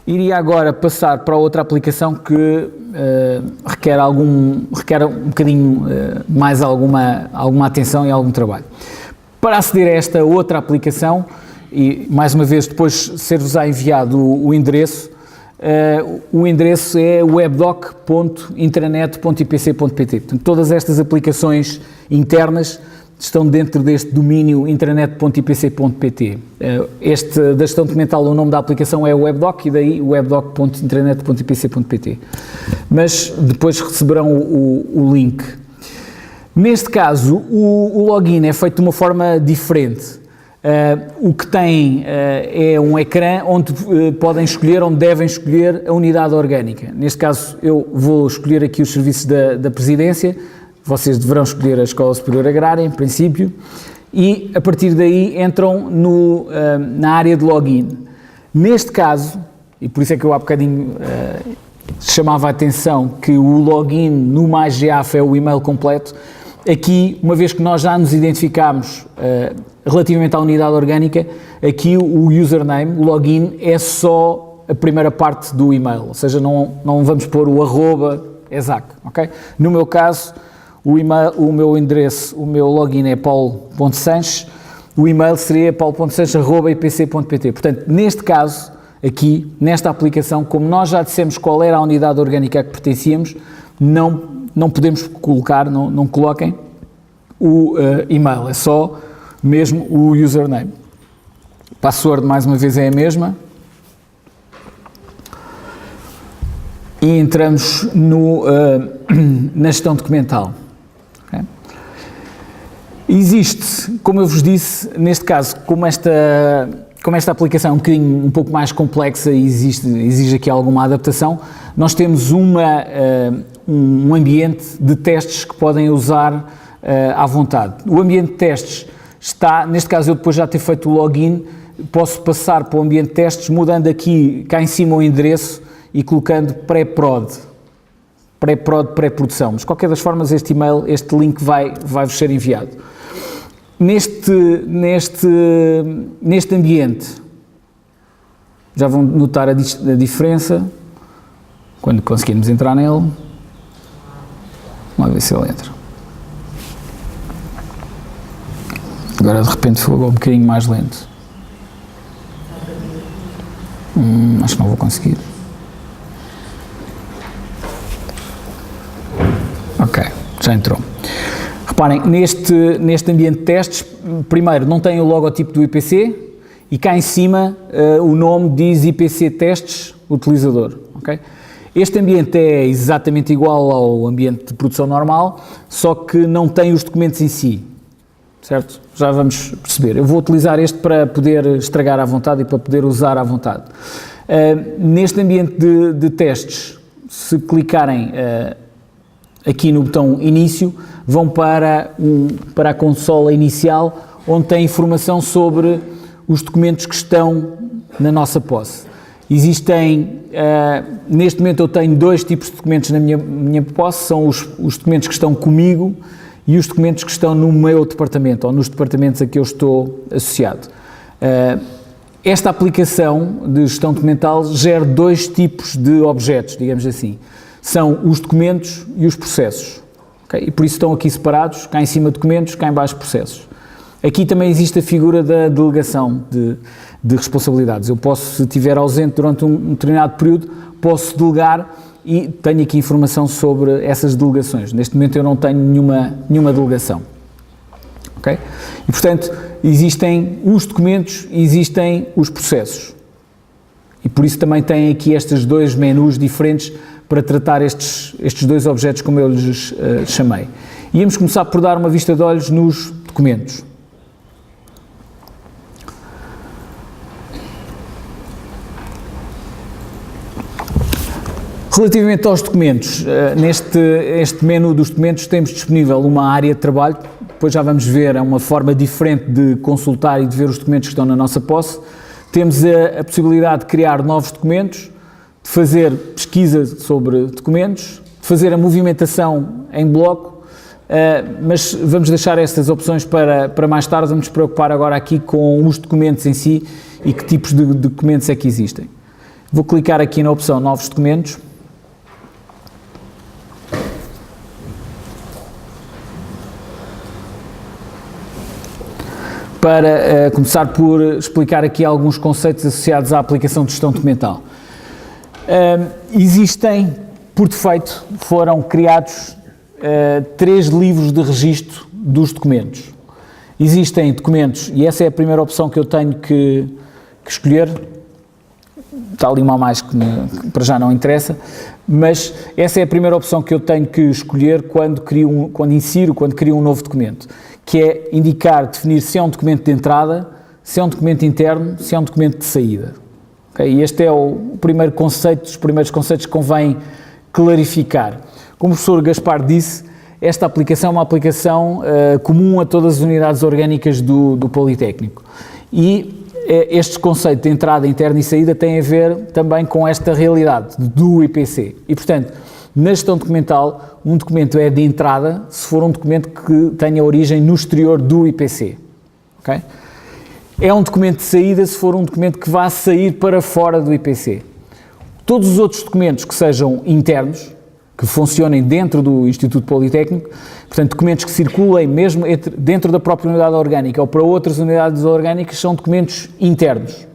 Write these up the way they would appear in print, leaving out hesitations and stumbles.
Iria agora passar para outra aplicação que requer um bocadinho mais alguma atenção e algum trabalho. Para aceder a esta outra aplicação, e mais uma vez depois ser-vos enviado o endereço é webdoc.intranet.ipc.pt. Portanto, todas estas aplicações internas estão dentro deste domínio intranet.ipc.pt. Este da gestão documental, o nome da aplicação é o Webdoc e daí webdoc.intranet.ipc.pt. Mas depois receberão o link. Neste caso, o login é feito de uma forma diferente. O que tem é um ecrã onde podem escolher, onde devem escolher a unidade orgânica. Neste caso, eu vou escolher aqui os serviços da Presidência. Vocês deverão escolher a Escola Superior Agrária, em princípio, e a partir daí entram na área de login. Neste caso, e por isso é que eu há bocadinho chamava a atenção que o login no MyGAF é o e-mail completo, aqui, uma vez que nós já nos identificámos relativamente à unidade orgânica, aqui o username, o login, é só a primeira parte do e-mail, ou seja, não vamos pôr o @exac, ok? No meu caso, o meu endereço, o meu login é paulo.sanches, o e-mail seria paulo.sanches@ipc.pt. Portanto, neste caso, aqui, nesta aplicação, como nós já dissemos qual era a unidade orgânica a que pertencíamos, não podemos colocar, não coloquem o e-mail, é só mesmo o username. Password, mais uma vez, é a mesma. E entramos na gestão documental. Okay? Existe, como eu vos disse, neste caso, como esta aplicação é um pouco mais complexa e exige aqui alguma adaptação, nós temos um ambiente de testes que podem usar à vontade. O ambiente de testes está, neste caso eu depois já ter feito o login, posso passar para o ambiente de testes mudando aqui, cá em cima o endereço e colocando pré-prod, pré-produção. Mas de qualquer das formas este link vai-vos ser enviado. Neste ambiente, já vão notar a diferença, quando conseguirmos entrar nele. Vamos ver se ele entra. Agora de repente foi um bocadinho mais lento. Acho que não vou conseguir. Ok, já entrou. Reparem, neste ambiente de testes, primeiro não tem o logotipo do IPC e cá em cima o nome diz IPC Testes Utilizador. Okay? Este ambiente é exatamente igual ao ambiente de produção normal, só que não tem os documentos em si, certo? Já vamos perceber. Eu vou utilizar este para poder estragar à vontade e para poder usar à vontade. Neste ambiente de testes, se clicarem aqui no botão Início, vão para a consola inicial, onde tem informação sobre os documentos que estão na nossa posse. Existem, neste momento eu tenho dois tipos de documentos na minha posse, são os documentos que estão comigo e os documentos que estão no meu departamento, ou nos departamentos a que eu estou associado. Esta aplicação de gestão documental gera dois tipos de objetos, digamos assim. São os documentos e os processos. Okay? E por isso estão aqui separados, cá em cima documentos, cá em baixo processos. Aqui também existe a figura da delegação de responsabilidades. Eu posso, se estiver ausente durante um determinado período, posso delegar e tenho aqui informação sobre essas delegações. Neste momento eu não tenho nenhuma delegação. Okay? E portanto, existem os documentos e existem os processos. E por isso também tem aqui estes dois menus diferentes para tratar estes dois objetos, como eu lhes chamei. E íamos começar por dar uma vista de olhos nos documentos. Relativamente aos documentos, neste menu dos documentos temos disponível uma área de trabalho, depois já vamos ver, é uma forma diferente de consultar e de ver os documentos que estão na nossa posse. Temos a possibilidade de criar novos documentos, de fazer pesquisa sobre documentos, de fazer a movimentação em bloco, mas vamos deixar estas opções para mais tarde, vamos nos preocupar agora aqui com os documentos em si e que tipos de documentos é que existem. Vou clicar aqui na opção Novos documentos. Para começar por explicar aqui alguns conceitos associados à aplicação de gestão documental. Existem, por defeito, foram criados 3 livros de registro dos documentos. Existem documentos, e essa é a primeira opção que eu tenho que escolher, está ali uma a mais que para já não interessa, mas essa é a primeira opção que eu tenho que escolher quando crio um novo documento, que é indicar, definir se é um documento de entrada, se é um documento interno, se é um documento de saída. Okay? E este é o primeiro conceito, dos primeiros conceitos que convém clarificar. Como o professor Gaspar disse, esta aplicação é uma aplicação comum a todas as unidades orgânicas do Politécnico. E este conceito de entrada, interna e saída tem a ver também com esta realidade do IPC. E, portanto, na gestão documental, um documento é de entrada se for um documento que tenha origem no exterior do IPC. Okay? É um documento de saída se for um documento que vá sair para fora do IPC. Todos os outros documentos que sejam internos, que funcionem dentro do Instituto Politécnico, portanto, documentos que circulem mesmo dentro da própria unidade orgânica ou para outras unidades orgânicas, são documentos internos.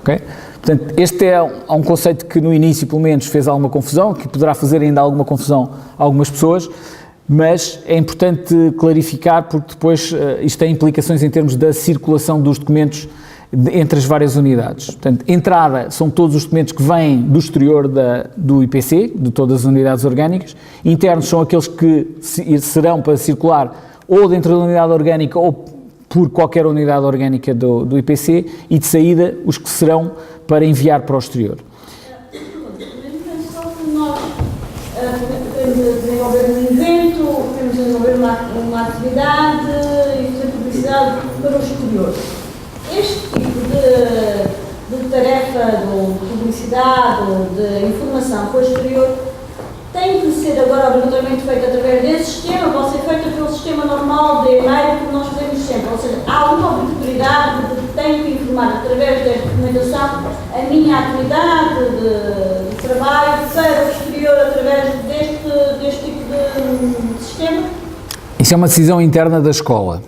Ok? Portanto, este é um conceito que no início, pelo menos, fez alguma confusão, que poderá fazer ainda alguma confusão a algumas pessoas, mas é importante clarificar porque depois isto tem implicações em termos da circulação dos documentos entre as várias unidades. Portanto, entrada são todos os documentos que vêm do exterior do IPC, de todas as unidades orgânicas. Internos são aqueles que serão para circular ou dentro da unidade orgânica ou por qualquer unidade orgânica do IPC, e de saída os que serão para enviar para o exterior. Nós podemos desenvolver um evento, podemos desenvolver uma atividade e fazer publicidade para o exterior. Este tipo de tarefa de publicidade, de informação para o exterior, tem que ser agora obrigatoriamente feita através desse sistema, pode ser feita pelo sistema normal de e-mail que nós fazemos sempre. Ou seja, há uma obrigatoriedade de que tenho que informar através desta documentação a minha atividade de trabalho para o exterior através deste tipo de sistema? Isso é uma decisão interna da escola.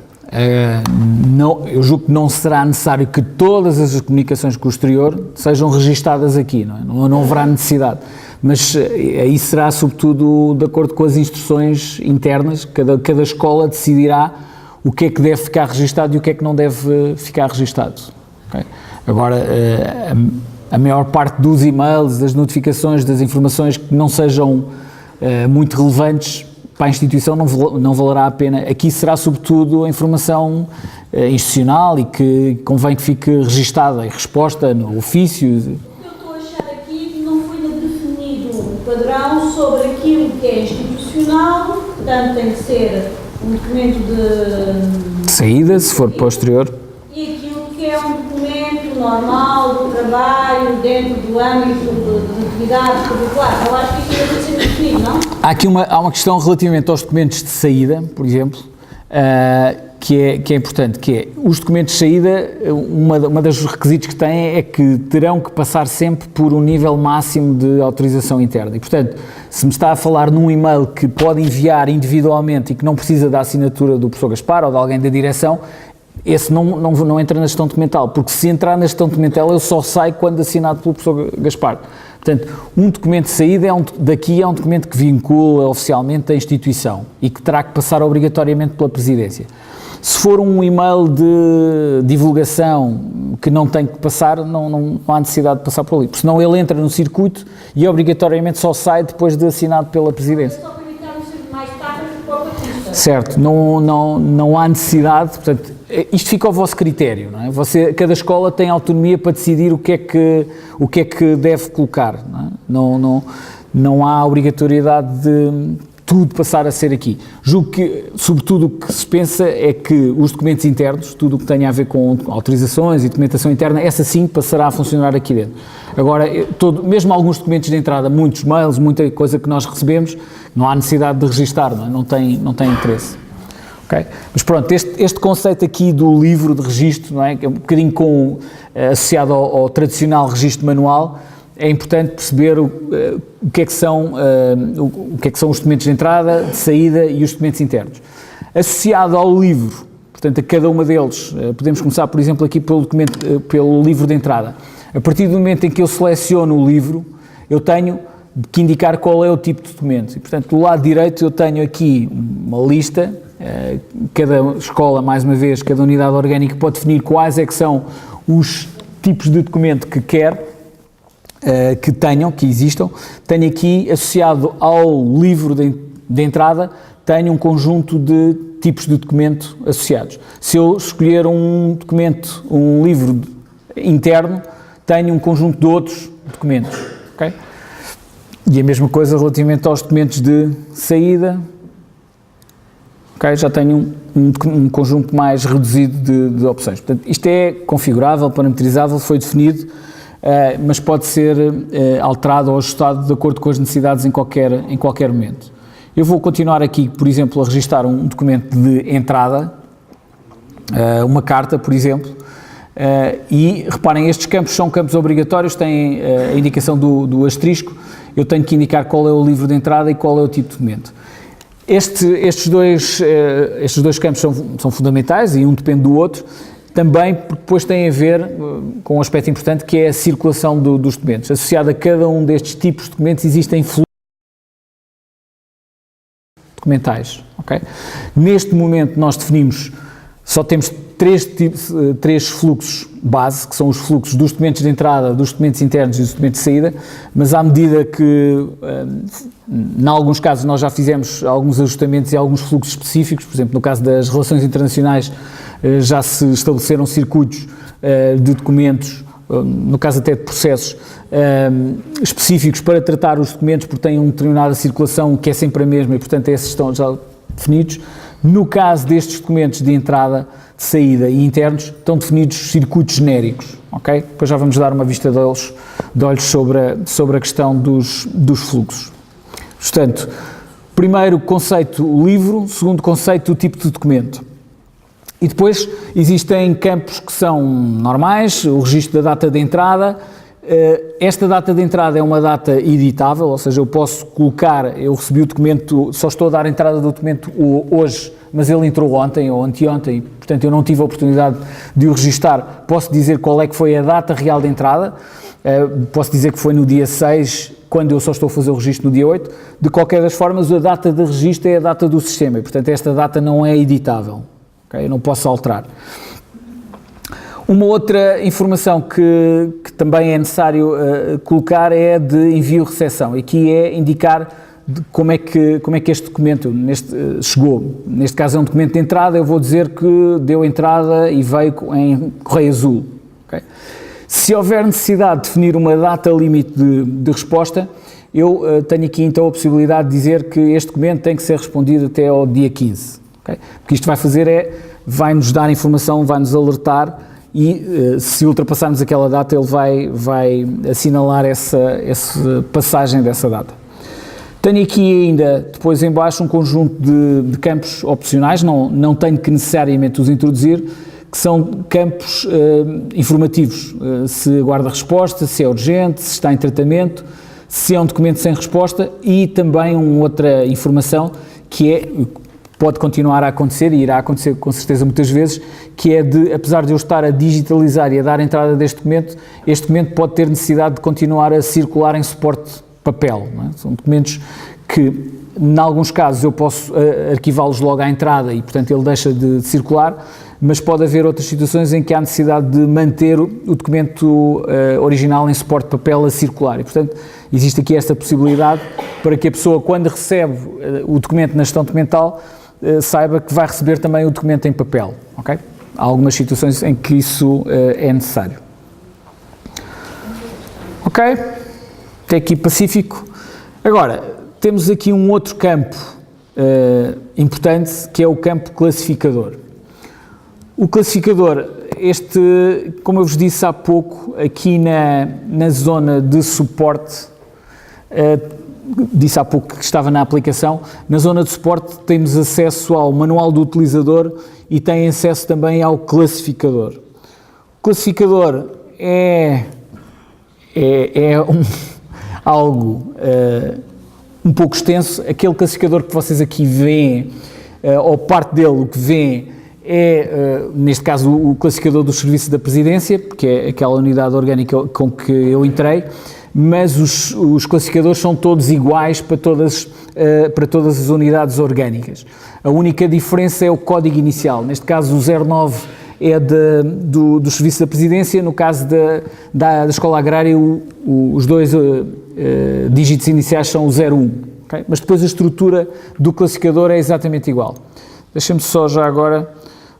Eu julgo que não será necessário que todas as comunicações com o exterior sejam registadas aqui, não haverá necessidade, mas aí será sobretudo de acordo com as instruções internas, cada escola decidirá o que é que deve ficar registado e o que é que não deve ficar registado. Okay? Agora, a maior parte dos e-mails, das notificações, das informações que não sejam muito relevantes para a instituição não valerá a pena. Aqui será sobretudo a informação institucional e que convém que fique registada e resposta no ofício. Eu estou a achar aqui que não foi definido um padrão sobre aquilo que é institucional, portanto tem que ser um documento de saída, se for para o exterior. E aquilo que é um documento normal do trabalho, dentro do âmbito de atividades curriculares. Eu acho que isso deve ser definido, não? Há uma questão relativamente aos documentos de saída, por exemplo, que é importante, que é os documentos de saída, uma dos requisitos que têm é que terão que passar sempre por um nível máximo de autorização interna. E, portanto, se me está a falar num e-mail que pode enviar individualmente e que não precisa da assinatura do professor Gaspar ou de alguém da direção, esse não entra na gestão documental, porque se entrar na gestão documental ele só sai quando assinado pelo professor Gaspar. Portanto, um documento de saída é um documento que vincula oficialmente a instituição e que terá que passar obrigatoriamente pela presidência. Se for um e-mail de divulgação que não tem que passar, não há necessidade de passar por ali, porque senão ele entra no circuito e obrigatoriamente só sai depois de assinado pela presidência. Só para evitar um circuito mais tarde do que o artista. Certo, não há necessidade, portanto, isto fica ao vosso critério, não é? Cada escola tem autonomia para decidir o que é que deve colocar, não é? Não há obrigatoriedade de tudo passar a ser aqui. Julgo que, sobretudo, o que se pensa é que os documentos internos, tudo o que tenha a ver com autorizações e documentação interna, essa sim passará a funcionar aqui dentro. Agora, mesmo alguns documentos de entrada, muitos mails, muita coisa que nós recebemos, não há necessidade de registar, não tem interesse. Okay? Mas pronto, este conceito aqui do livro de registro, não é? Que é um bocadinho associado ao tradicional registro manual, é importante perceber o que é que são os documentos de entrada, de saída e os documentos internos. Associado ao livro, portanto, a cada uma deles, podemos começar, por exemplo, aqui pelo livro de entrada. A partir do momento em que eu seleciono o livro, eu tenho que indicar qual é o tipo de documento. E, portanto, do lado direito eu tenho aqui uma lista, cada escola, mais uma vez, cada unidade orgânica pode definir quais é que são os tipos de documento que quer que existam. Tenho aqui, associado ao livro de entrada, tenho um conjunto de tipos de documento associados. Se eu escolher um livro interno, tenho um conjunto de outros documentos, ok? E a mesma coisa relativamente aos documentos de saída, ok? Já tenho um conjunto mais reduzido de opções. Portanto, isto é configurável, parametrizável, foi definido, mas pode ser alterado ou ajustado de acordo com as necessidades em qualquer momento. Eu vou continuar aqui, por exemplo, a registar um documento de entrada, uma carta, por exemplo, e reparem, estes campos são campos obrigatórios, têm a indicação do asterisco, eu tenho que indicar qual é o livro de entrada e qual é o tipo de documento. Estes dois campos são fundamentais e um depende do outro, também porque depois tem a ver com um aspecto importante que é a circulação dos documentos. Associado a cada um destes tipos de documentos existem fluxos documentais, ok? Neste momento nós definimos, só temos três fluxos base, que são os fluxos dos documentos de entrada, dos documentos internos e dos documentos de saída, mas à medida que, em alguns casos, nós já fizemos alguns ajustamentos e alguns fluxos específicos, por exemplo, no caso das relações internacionais, já se estabeleceram circuitos de documentos, no caso até de processos, específicos para tratar os documentos, porque têm uma determinada circulação que é sempre a mesma e, portanto, esses estão já definidos. No caso destes documentos de entrada, de saída e internos, estão definidos circuitos genéricos, ok? Depois já vamos dar uma vista de olhos sobre a questão dos fluxos. Portanto, primeiro conceito, o livro, segundo conceito, o tipo de documento. E depois existem campos que são normais, o registro da data de entrada. Esta data de entrada é uma data editável, ou seja, eu posso colocar, eu recebi o documento, só estou a dar a entrada do documento hoje, mas ele entrou ontem ou anteontem, portanto eu não tive a oportunidade de o registar. Posso dizer qual é que foi a data real de entrada, posso dizer que foi no dia 6, quando eu só estou a fazer o registro no dia 8. De qualquer das formas, a data de registro é a data do sistema e, portanto, esta data não é editável, okay? Eu não posso alterar. Uma outra informação que também é necessário colocar é de envio-recepção. Aqui é indicar como é que este documento chegou. Neste caso é um documento de entrada, eu vou dizer que deu entrada e veio em correio azul. Okay? Se houver necessidade de definir uma data limite de resposta, eu tenho aqui então a possibilidade de dizer que este documento tem que ser respondido até ao dia 15. Okay? O que isto vai fazer vai-nos dar informação, vai-nos alertar e se ultrapassarmos aquela data ele vai assinalar essa passagem dessa data. Tenho aqui ainda, depois em baixo, um conjunto de campos opcionais, não tenho que necessariamente os introduzir, que são campos informativos, se aguarda resposta, se é urgente, se está em tratamento, se é um documento sem resposta e também uma outra informação que pode continuar a acontecer e irá acontecer com certeza muitas vezes, que é apesar de eu estar a digitalizar e a dar entrada deste documento, este documento pode ter necessidade de continuar a circular em suporte papel. Não é? São documentos que, em alguns casos, eu posso arquivá-los logo à entrada e, portanto, ele deixa de circular, mas pode haver outras situações em que há necessidade de manter o documento original em suporte papel a circular e, portanto, existe aqui esta possibilidade para que a pessoa, quando recebe o documento na gestão documental, saiba que vai receber também o documento em papel, ok? Há algumas situações em que isso é necessário. Ok? Até aqui pacífico. Agora, temos aqui um outro campo importante, que é o campo classificador. O classificador, como eu vos disse há pouco, aqui na zona de suporte, disse há pouco que estava na aplicação, na zona de suporte temos acesso ao manual do utilizador e tem acesso também ao classificador. O classificador é algo um pouco extenso. Aquele classificador que vocês aqui veem, ou parte dele, o que veem, é, neste caso, o classificador dos serviços da Presidência, que é aquela unidade orgânica com que eu entrei, mas os classificadores são todos iguais para todas as unidades orgânicas. A única diferença é o código inicial. Neste caso, o 09 é dos serviços da Presidência, no caso da Escola Agrária, os dois dígitos iniciais são o 01. Okay? Mas depois a estrutura do classificador é exatamente igual. Deixem-me só já agora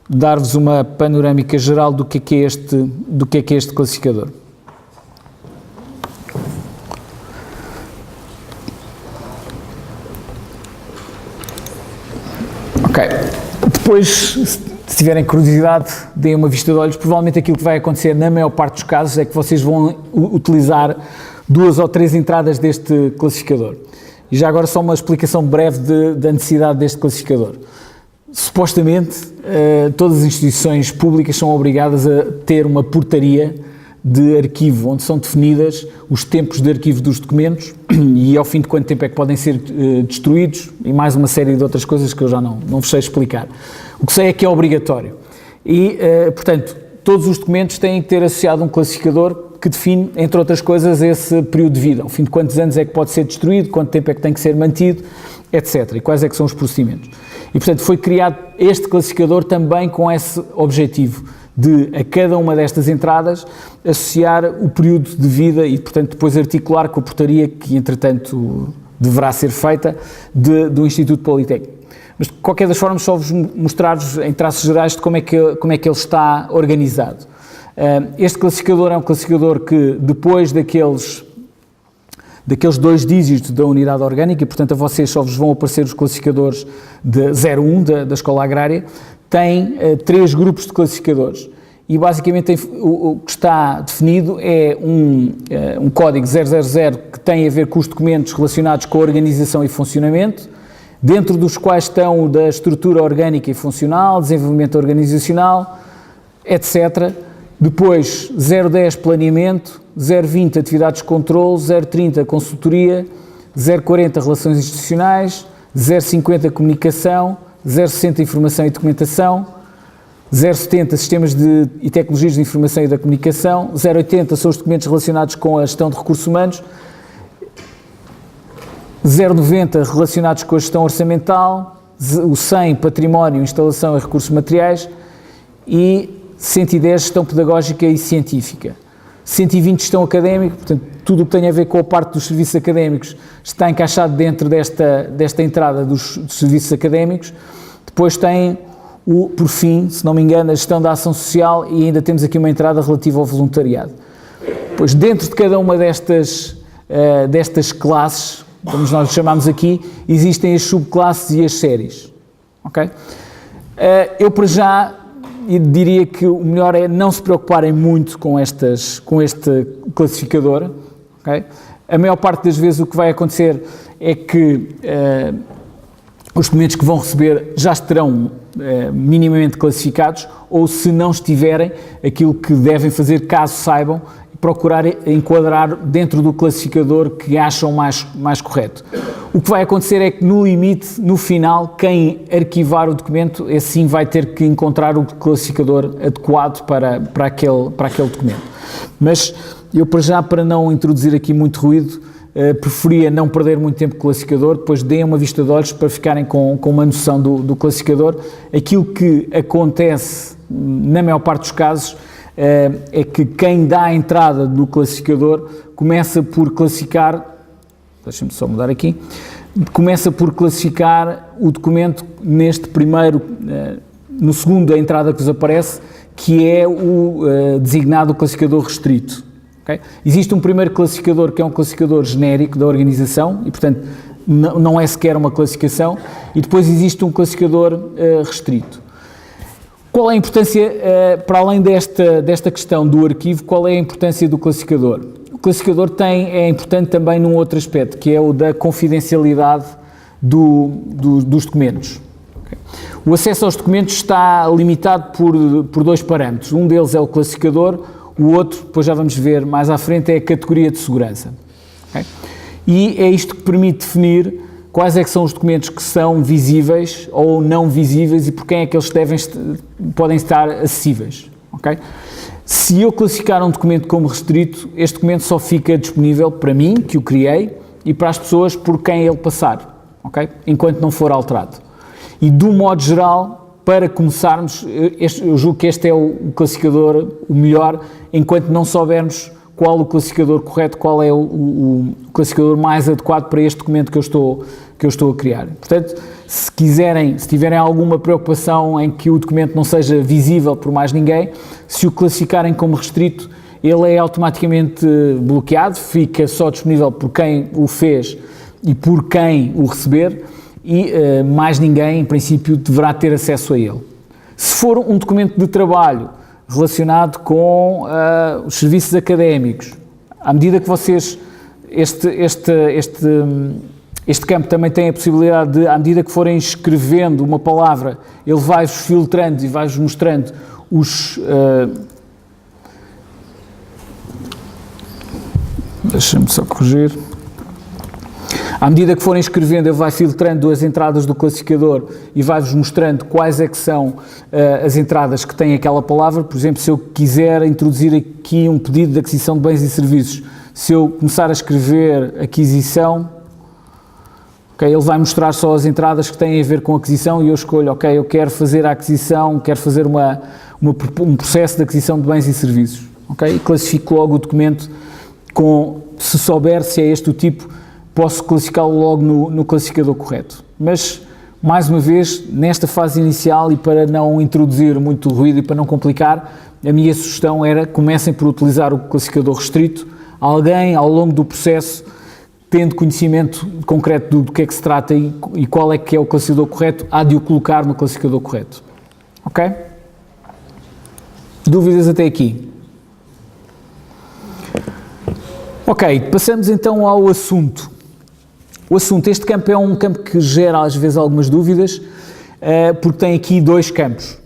dar-vos uma panorâmica geral do que é este classificador. Ok, depois, se tiverem curiosidade, deem uma vista de olhos. Provavelmente aquilo que vai acontecer na maior parte dos casos é que vocês vão utilizar 2 ou 3 entradas deste classificador. E já agora só uma explicação breve da necessidade deste classificador. Supostamente, todas as instituições públicas são obrigadas a ter uma portaria de arquivo, onde são definidas os tempos de arquivo dos documentos e ao fim de quanto tempo é que podem ser destruídos e mais uma série de outras coisas que eu já não vos sei explicar. O que sei é que é obrigatório e, portanto, todos os documentos têm que ter associado um classificador que define, entre outras coisas, esse período de vida, ao fim de quantos anos é que pode ser destruído, quanto tempo é que tem que ser mantido, etc. E quais é que são os procedimentos. E, portanto, foi criado este classificador também com esse objetivo, de a cada uma destas entradas associar o período de vida e, portanto, depois articular com a portaria que, entretanto, deverá ser feita do Instituto Politécnico. Mas, de qualquer das formas, só vos mostrar-vos em traços gerais de como é que ele está organizado. Este classificador é um classificador que, depois daqueles 2 dígitos da unidade orgânica, e, portanto, a vocês só vos vão aparecer os classificadores de 01 da Escola Agrária, tem 3 grupos de classificadores e basicamente o que está definido é um código 000 que tem a ver com os documentos relacionados com a organização e funcionamento, dentro dos quais estão da estrutura orgânica e funcional, desenvolvimento organizacional, etc. Depois 010 planeamento, 020 atividades de controle, 030 consultoria, 040 relações institucionais, 050 comunicação, 060 informação e documentação, 070 sistemas e tecnologias de informação e da comunicação, 080 são os documentos relacionados com a gestão de recursos humanos, 090 relacionados com a gestão orçamental, o 100 património, instalação e recursos materiais e 110 gestão pedagógica e científica. 120 gestão académica, portanto, tudo o que tem a ver com a parte dos serviços académicos está encaixado dentro desta entrada dos serviços académicos. Depois tem, por fim, se não me engano, a gestão da ação social e ainda temos aqui uma entrada relativa ao voluntariado. Pois dentro de cada uma destas classes, como nós chamamos aqui, existem as subclasses e as séries. Okay? Eu, para já, diria que o melhor é não se preocuparem muito com este classificador. Okay? A maior parte das vezes o que vai acontecer é que os documentos que vão receber já estarão minimamente classificados ou, se não estiverem, aquilo que devem fazer, caso saibam, procurar enquadrar dentro do classificador que acham mais correto. O que vai acontecer é que, no limite, no final, quem arquivar o documento, assim vai ter que encontrar o classificador adequado para aquele documento. Mas eu, para não introduzir aqui muito ruído, preferia não perder muito tempo com o classificador, depois deem uma vista de olhos para ficarem com uma noção do classificador. Aquilo que acontece, na maior parte dos casos, é que quem dá a entrada do classificador começa por classificar, deixem-me só mudar aqui, começa por classificar o documento neste primeiro, no segundo a entrada que vos aparece, que é o designado classificador restrito. Okay? Existe um primeiro classificador que é um classificador genérico da organização e, portanto, não é sequer uma classificação, e depois existe um classificador restrito. Qual é a importância, para além desta questão do arquivo, qual é a importância do classificador? O classificador é importante também num outro aspecto, que é o da confidencialidade dos documentos. Okay? O acesso aos documentos está limitado por dois parâmetros. Um deles é o classificador, o outro, depois já vamos ver mais à frente, é a categoria de segurança. Okay? E é isto que permite definir quais é que são os documentos que são visíveis ou não visíveis e por quem é que eles podem estar acessíveis. Okay? Se eu classificar um documento como restrito, este documento só fica disponível para mim, que o criei, e para as pessoas por quem ele passar, okay? Enquanto não for alterado. E, do modo geral, para começarmos, eu julgo que este é o classificador o melhor, enquanto não soubermos qual o classificador correto, qual é o classificador mais adequado para este documento que eu estou a criar. Portanto, se tiverem alguma preocupação em que o documento não seja visível por mais ninguém, se o classificarem como restrito, ele é automaticamente bloqueado, fica só disponível por quem o fez e por quem o receber e mais ninguém, em princípio, deverá ter acesso a ele. Se for um documento de trabalho relacionado com os serviços académicos, à medida que vocês, este campo também tem a possibilidade de, à medida que forem escrevendo uma palavra, ele vai-vos filtrando e vai-vos mostrando os... Deixa-me só corrigir. À medida que forem escrevendo, ele vai filtrando as entradas do classificador e vai-vos mostrando quais é que são as entradas que têm aquela palavra. Por exemplo, se eu quiser introduzir aqui um pedido de aquisição de bens e serviços, se eu começar a escrever aquisição, okay, ele vai mostrar só as entradas que têm a ver com aquisição e eu escolho, ok, eu quero fazer a aquisição, quero fazer um processo de aquisição de bens e serviços. Okay? E classifico logo o documento se souber se é este o tipo, posso classificá-lo logo no classificador correto. Mas, mais uma vez, nesta fase inicial e para não introduzir muito ruído e para não complicar, a minha sugestão era comecem por utilizar o classificador restrito. Alguém, ao longo do processo, tendo conhecimento concreto do que é que se trata e qual é que é o classificador correto, há de o colocar no classificador correto. Ok? Dúvidas até aqui? Ok, passamos então ao assunto. O assunto, este campo é um campo que gera às vezes algumas dúvidas, porque tem aqui dois campos.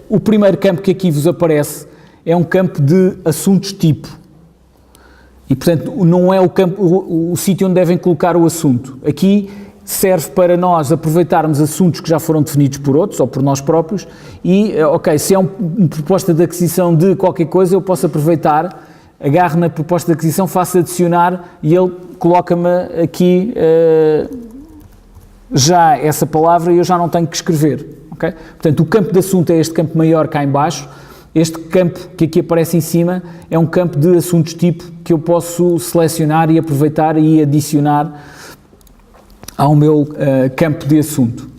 O primeiro campo que aqui vos aparece é um campo de assuntos tipo. E, portanto, não é o sítio onde devem colocar o assunto. Aqui serve para nós aproveitarmos assuntos que já foram definidos por outros ou por nós próprios e, ok, se é uma proposta de aquisição de qualquer coisa, eu posso aproveitar, agarro na proposta de aquisição, faço adicionar e ele coloca-me aqui já essa palavra e eu já não tenho que escrever. Okay? Portanto, o campo de assunto é este campo maior cá em baixo. Este campo que aqui aparece em cima é um campo de assuntos tipo que eu posso selecionar e aproveitar e adicionar ao meu campo de assunto.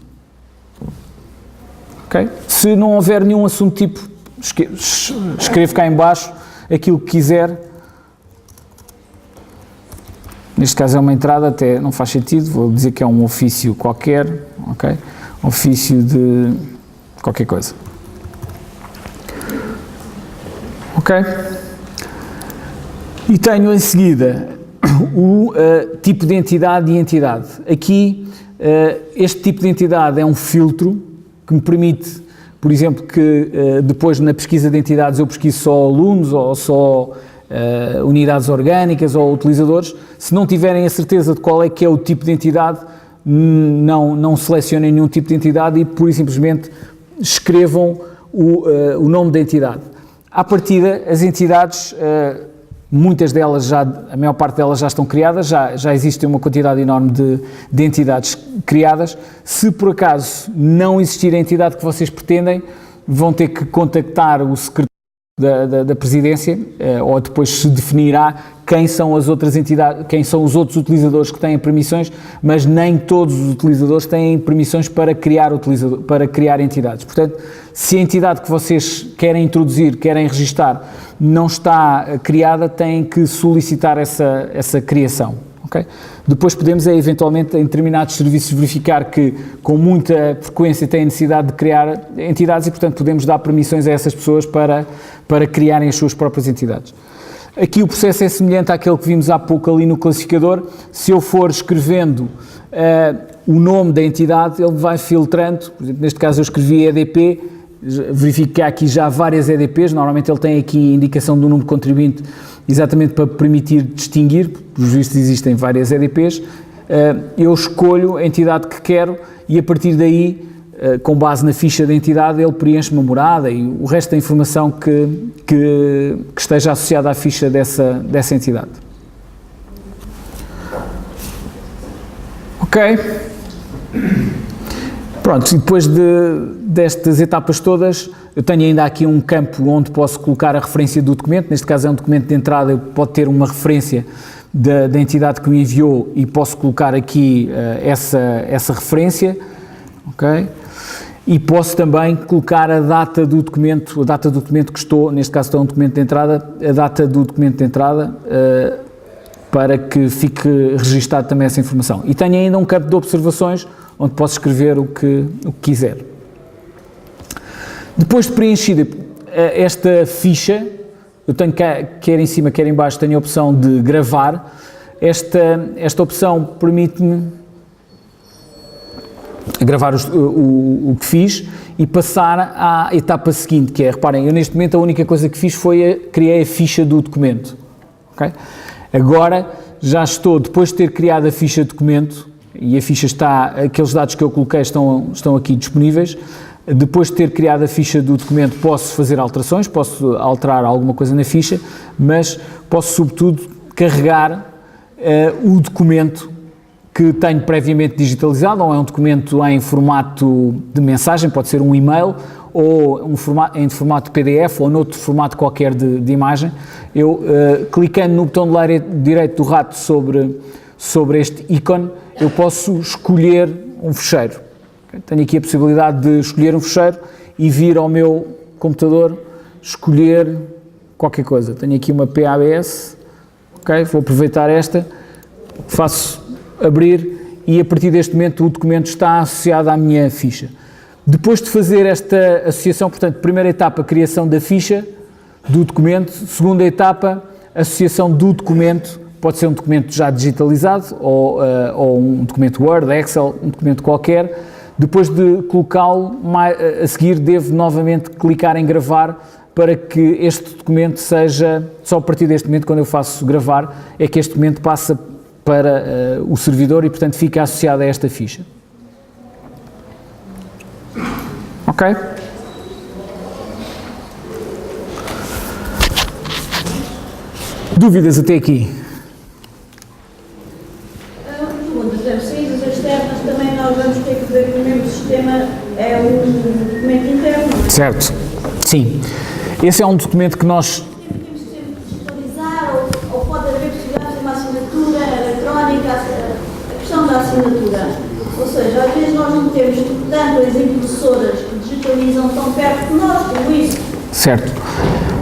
Okay? Se não houver nenhum assunto tipo, escrevo cá em baixo aquilo que quiser. Neste caso é uma entrada, até não faz sentido, vou dizer que é um ofício qualquer, ok? Ofício de qualquer coisa. Ok? E tenho em seguida o tipo de entidade e entidade. Aqui, este tipo de entidade é um filtro que me permite, por exemplo, que depois na pesquisa de entidades eu pesquiso só alunos ou só unidades orgânicas ou utilizadores. Se não tiverem a certeza de qual é que é o tipo de entidade, não selecionem nenhum tipo de entidade e pura e simplesmente escrevam o nome da entidade. À partida, as entidades, muitas delas a maior parte delas já estão criadas, já existe uma quantidade enorme de entidades criadas. Se por acaso não existir a entidade que vocês pretendem, vão ter que contactar o secretário da presidência, ou depois se definirá quem são as outras entidades, quem são os outros utilizadores que têm permissões, mas nem todos os utilizadores têm permissões para criar entidades. Portanto, se a entidade que vocês querem introduzir, querem registar, não está criada, têm que solicitar essa criação. Okay? Depois podemos, eventualmente, em determinados serviços, verificar que com muita frequência têm necessidade de criar entidades e, portanto, podemos dar permissões a essas pessoas para criarem as suas próprias entidades. Aqui o processo é semelhante àquele que vimos há pouco ali no classificador. Se eu for escrevendo o nome da entidade, ele vai filtrando. Por exemplo, neste caso eu escrevi EDP, verifico que há aqui já várias EDPs, normalmente ele tem aqui a indicação do número de contribuinte exatamente para permitir distinguir, pelos vistos existem várias EDPs. Eu escolho a entidade que quero e a partir daí, com base na ficha da entidade, ele preenche uma morada e o resto da informação que esteja associada à ficha dessa entidade. Ok? Pronto, e depois destas etapas todas, eu tenho ainda aqui um campo onde posso colocar a referência do documento, neste caso é um documento de entrada, pode ter uma referência da entidade que me enviou e posso colocar aqui essa referência, ok? E posso também colocar a data do documento que estou, neste caso estou um documento de entrada, a data do documento de entrada, para que fique registado também essa informação. E tenho ainda um campo de observações, onde posso escrever o que quiser. Depois de preenchida esta ficha, eu tenho quer em cima, quer em baixo, tenho a opção de gravar. Esta opção permite-me gravar o que fiz e passar à etapa seguinte, que é, reparem, eu neste momento a única coisa que fiz foi criei a ficha do documento. Okay? Agora já estou, depois de ter criado a ficha de documento, e a ficha está, aqueles dados que eu coloquei estão aqui disponíveis. Depois de ter criado a ficha do documento, posso fazer alterações, posso alterar alguma coisa na ficha, mas posso, sobretudo, carregar o documento que tenho previamente digitalizado, ou é um documento em formato de mensagem, pode ser um e-mail, ou em formato PDF, ou noutro formato qualquer de imagem. Eu, clicando no botão do lado direito do rato sobre este ícone, eu posso escolher um fecheiro. Tenho aqui a possibilidade de escolher um fecheiro e vir ao meu computador escolher qualquer coisa. Tenho aqui uma PABS, ok? Vou aproveitar esta, faço abrir e a partir deste momento o documento está associado à minha ficha. Depois de fazer esta associação, portanto, primeira etapa, criação da ficha do documento, segunda etapa, associação do documento. Pode ser um documento já digitalizado ou um documento Word, Excel, um documento qualquer. Depois de colocá-lo, a seguir devo novamente clicar em gravar para que este documento seja, só a partir deste momento, quando eu faço gravar, é que este documento passa para o servidor e, portanto, fica associado a esta ficha. Ok? Dúvidas até aqui? Saídas externas também nós vamos ter que ver que o mesmo sistema é um documento interno. Certo, sim. Esse é um documento que nós... Temos que sempre digitalizar ou pode haver possibilidade de uma assinatura eletrónica, a questão da assinatura. Ou seja, às vezes nós não temos tanto as impressoras que digitalizam tão perto de nós como isso. Certo.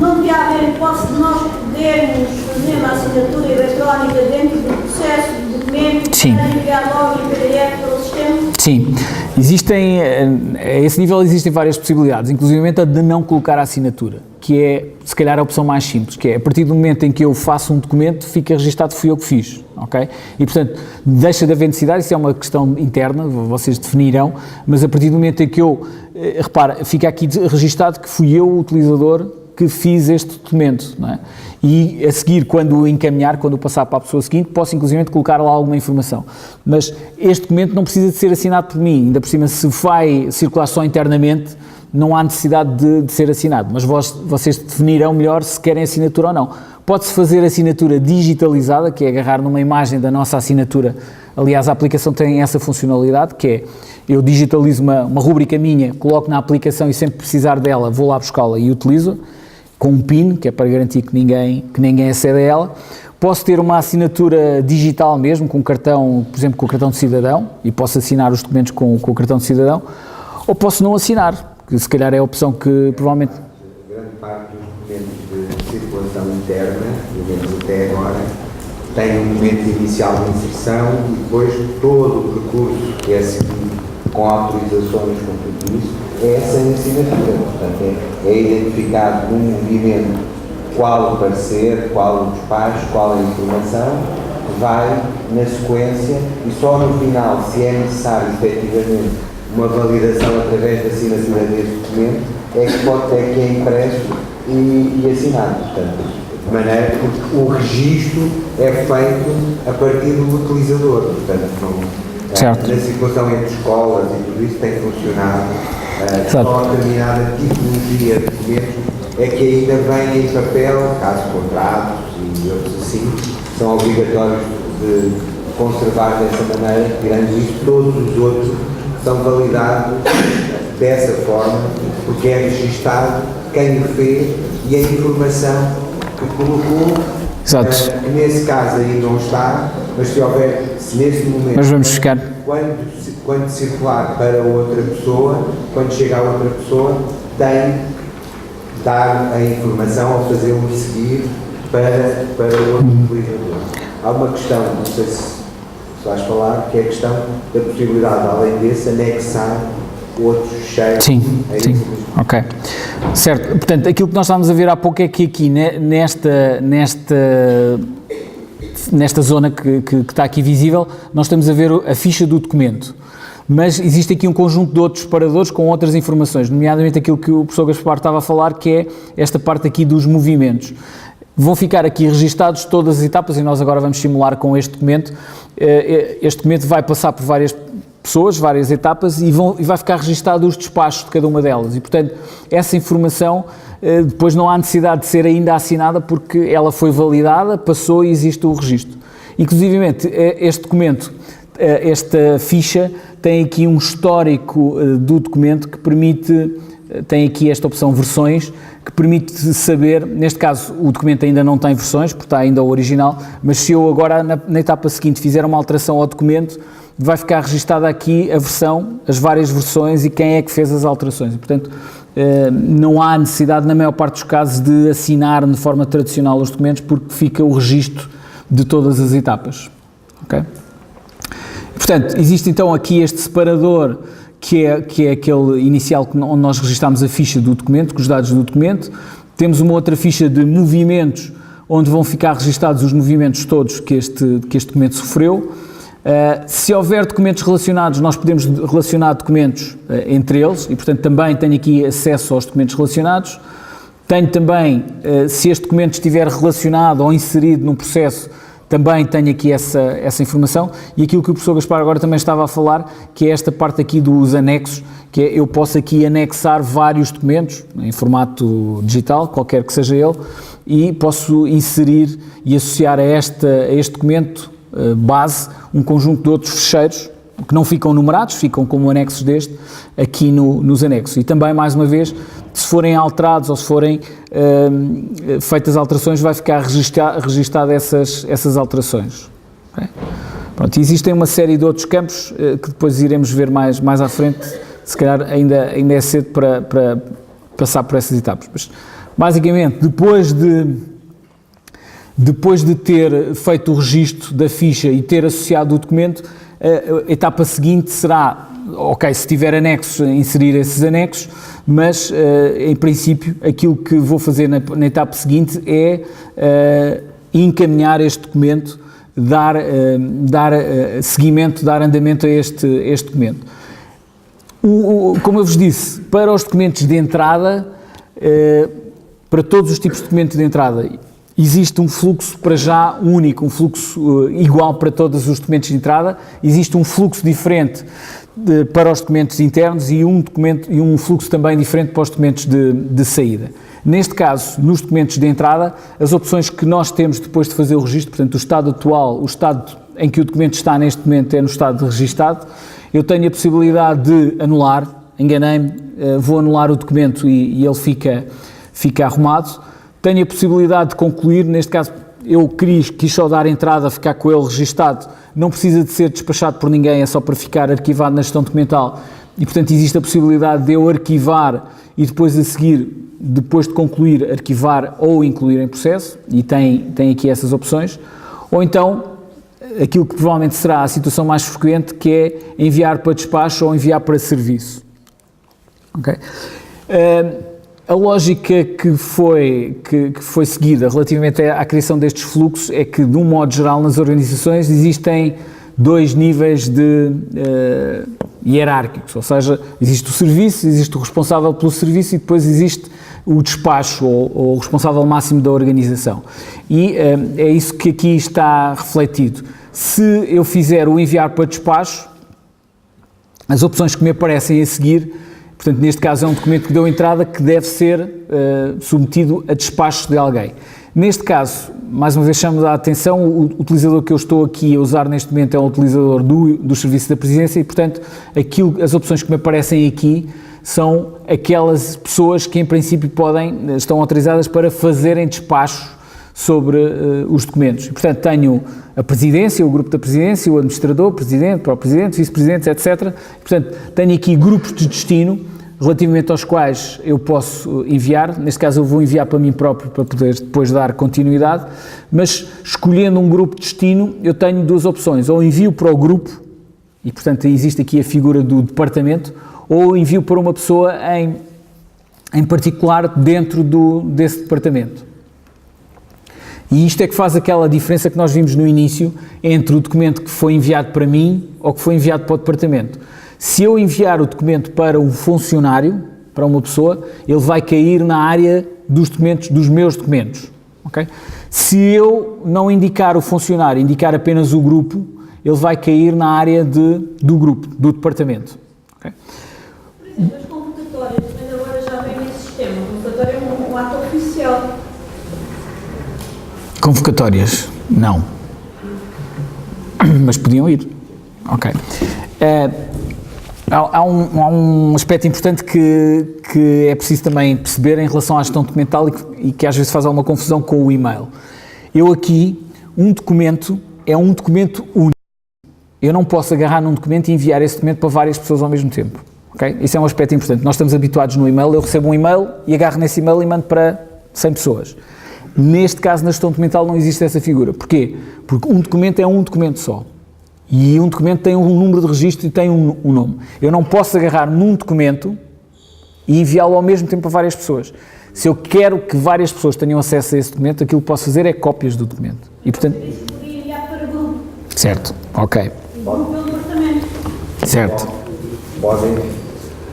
Não devia haver hipótese de nós podermos fazer uma assinatura eletrónica dentro do processo do documento. Sim. Para enviar logo em PDF para o sistema? Sim. A esse nível existem várias possibilidades, inclusive a de não colocar a assinatura, que é, se calhar, a opção mais simples, que é, a partir do momento em que eu faço um documento, fica registado que fui eu que fiz, ok? E, portanto, deixa de haver necessidade, isso é uma questão interna, vocês definirão, mas a partir do momento em que eu, repara, fica aqui registado que fui eu o utilizador que fiz este documento, não é? E a seguir, quando o encaminhar, quando o passar para a pessoa seguinte, posso inclusive colocar lá alguma informação. Mas este documento não precisa de ser assinado por mim, ainda por cima, se vai circular só internamente, não há necessidade de ser assinado, mas vocês definirão melhor se querem assinatura ou não. Pode-se fazer assinatura digitalizada, que é agarrar numa imagem da nossa assinatura. Aliás, a aplicação tem essa funcionalidade, que é, eu digitalizo uma rúbrica minha, coloco na aplicação e sempre precisar dela, vou lá buscá-la e utilizo, com um PIN, que é para garantir que ninguém acede a ela. Posso ter uma assinatura digital mesmo, com cartão, por exemplo, com o cartão de cidadão, e posso assinar os documentos com o cartão de cidadão, ou posso não assinar, que se calhar é a opção que provavelmente... Grande parte dos documentos de circulação interna, pelo menos até agora, tem um momento inicial de inserção e depois todo o percurso que é seguido com autorizações, com tudo isso, é sem assinatura. Portanto, é identificado um movimento qual o parecer, qual o despacho, qual a informação, vai na sequência e só no final, se é necessário efetivamente uma validação através da assinatura deste documento, é que é impresso e assinado. Portanto, de maneira que o registro é feito a partir do utilizador. Portanto, na circulação entre escolas e tudo isso tem funcionado só determinada tipologia de documentos é que ainda vem em papel, caso contratos e outros assim, são obrigatórios de conservar dessa maneira, tirando isso, todos os outros são validados dessa forma, porque é registado quem o fez e a informação que colocou, que nesse caso aí não está, mas se nesse momento, mas vamos ficar. Quando circular para outra pessoa, quando chega a outra pessoa, tem que dar a informação ou fazê-lo seguir para o outro utilizador. Há uma questão, não sei se vais falar, que é a questão da possibilidade, além desse, anexar outros cheios. Sim, ok. Certo, portanto, aquilo que nós estávamos a ver há pouco é que aqui, nesta zona que está aqui visível, nós estamos a ver a ficha do documento. Mas existe aqui um conjunto de outros separadores com outras informações, nomeadamente aquilo que o professor Gaspar estava a falar, que é esta parte aqui dos movimentos. Vão ficar aqui registados todas as etapas e nós agora vamos simular com este documento. Este documento vai passar por várias pessoas, várias etapas e vai ficar registado os despachos de cada uma delas. E, portanto, essa informação depois não há necessidade de ser ainda assinada porque ela foi validada, passou e existe o registro. Inclusivamente, este documento, esta ficha, tem aqui um histórico do documento que permite, tem aqui esta opção versões, que permite saber, neste caso o documento ainda não tem versões, porque está ainda o original, mas se eu agora na etapa seguinte fizer uma alteração ao documento, vai ficar registada aqui a versão, as várias versões e quem é que fez as alterações. E, portanto, não há necessidade, na maior parte dos casos, de assinar de forma tradicional os documentos, porque fica o registro de todas as etapas. Okay? Portanto, existe então aqui este separador, que é aquele inicial onde nós registramos a ficha do documento, com os dados do documento. Temos uma outra ficha de movimentos, onde vão ficar registados os movimentos todos que este documento sofreu. Se houver documentos relacionados, nós podemos relacionar documentos entre eles e, portanto, também tenho aqui acesso aos documentos relacionados. Tenho também, se este documento estiver relacionado ou inserido num processo, também tenho aqui essa informação. E aquilo que o professor Gaspar agora também estava a falar, que é esta parte aqui dos anexos, que é eu posso aqui anexar vários documentos, em formato digital, qualquer que seja ele, e posso inserir e associar a este documento base um conjunto de outros fecheiros que não ficam numerados, ficam como anexos deste, aqui nos anexos. E também, mais uma vez, se forem alterados ou se forem feitas alterações, vai ficar registada essas alterações. Okay? Pronto, existem uma série de outros campos que depois iremos ver mais à frente, se calhar ainda é cedo para passar por essas etapas. Mas, basicamente, depois de ter feito o registro da ficha e ter associado o documento, a etapa seguinte será, ok, se tiver anexos, inserir esses anexos, mas, em princípio, aquilo que vou fazer na etapa seguinte é encaminhar este documento, dar seguimento, dar andamento a este documento. Como eu vos disse, para os documentos de entrada, para todos os tipos de documentos de entrada, existe um fluxo para já único, um fluxo igual para todos os documentos de entrada, existe um fluxo diferente para os documentos internos e um fluxo também diferente para os documentos de saída. Neste caso, nos documentos de entrada, as opções que nós temos depois de fazer o registro, portanto, o estado atual, o estado em que o documento está neste momento é no estado de registado, eu tenho a possibilidade de anular, enganei-me, vou anular o documento e ele fica arrumado. Tenho a possibilidade de concluir, neste caso eu quis só dar entrada, ficar com ele registado, não precisa de ser despachado por ninguém, é só para ficar arquivado na gestão documental e, portanto, existe a possibilidade de eu arquivar e depois a seguir, depois de concluir, arquivar ou incluir em processo e tem aqui essas opções. Ou então, aquilo que provavelmente será a situação mais frequente, que é enviar para despacho ou enviar para serviço. Okay? A lógica que foi seguida relativamente à criação destes fluxos é que, de um modo geral, nas organizações existem dois níveis hierárquicos, ou seja, existe o serviço, existe o responsável pelo serviço e depois existe o despacho ou o responsável máximo da organização. E é isso que aqui está refletido. Se eu fizer o enviar para despacho, as opções que me aparecem a seguir, portanto, neste caso é um documento que deu entrada que deve ser submetido a despacho de alguém. Neste caso, mais uma vez chamo a atenção, o utilizador que eu estou aqui a usar neste momento é um utilizador do Serviço da Presidência e, portanto, as opções que me aparecem aqui são aquelas pessoas que, em princípio, estão autorizadas para fazerem despacho sobre os documentos. E, portanto, tenho a Presidência, o grupo da Presidência, o administrador, o Presidente, para o Presidente, Vice-Presidentes, etc. Portanto, tenho aqui grupos de destino relativamente aos quais eu posso enviar. Neste caso, eu vou enviar para mim próprio para poder depois dar continuidade, mas escolhendo um grupo de destino, eu tenho duas opções. Ou envio para o grupo, e, portanto, existe aqui a figura do departamento, ou envio para uma pessoa em particular dentro desse departamento. E isto é que faz aquela diferença que nós vimos no início entre o documento que foi enviado para mim ou que foi enviado para o departamento. Se eu enviar o documento para um funcionário, para uma pessoa, ele vai cair na área dos documentos, dos meus documentos. Okay? Se eu não indicar o funcionário, indicar apenas o grupo, ele vai cair na área do grupo, do departamento. Okay? Por exemplo, as convocatórias, mas agora já vem nesse sistema. A convocatória é um ato oficial. Convocatórias? Não. Mas podiam ir. Ok. Há um aspecto importante que é preciso também perceber em relação à gestão documental e que às vezes faz alguma confusão com o e-mail. Eu aqui, um documento é um documento único. Eu não posso agarrar num documento e enviar esse documento para várias pessoas ao mesmo tempo. Okay? Isso é um aspecto importante. Nós estamos habituados no e-mail, eu recebo um e-mail e agarro nesse e-mail e mando para 100 pessoas. Neste caso, na gestão documental, não existe essa figura. Porquê? Porque um documento é um documento só. E um documento tem um número de registro e tem um nome. Eu não posso agarrar num documento e enviá-lo ao mesmo tempo a várias pessoas. Se eu quero que várias pessoas tenham acesso a esse documento, aquilo que posso fazer é cópias do documento. E, portanto... Isso podia enviar para grupo. Certo, ok. Grupo pelo departamento. Certo.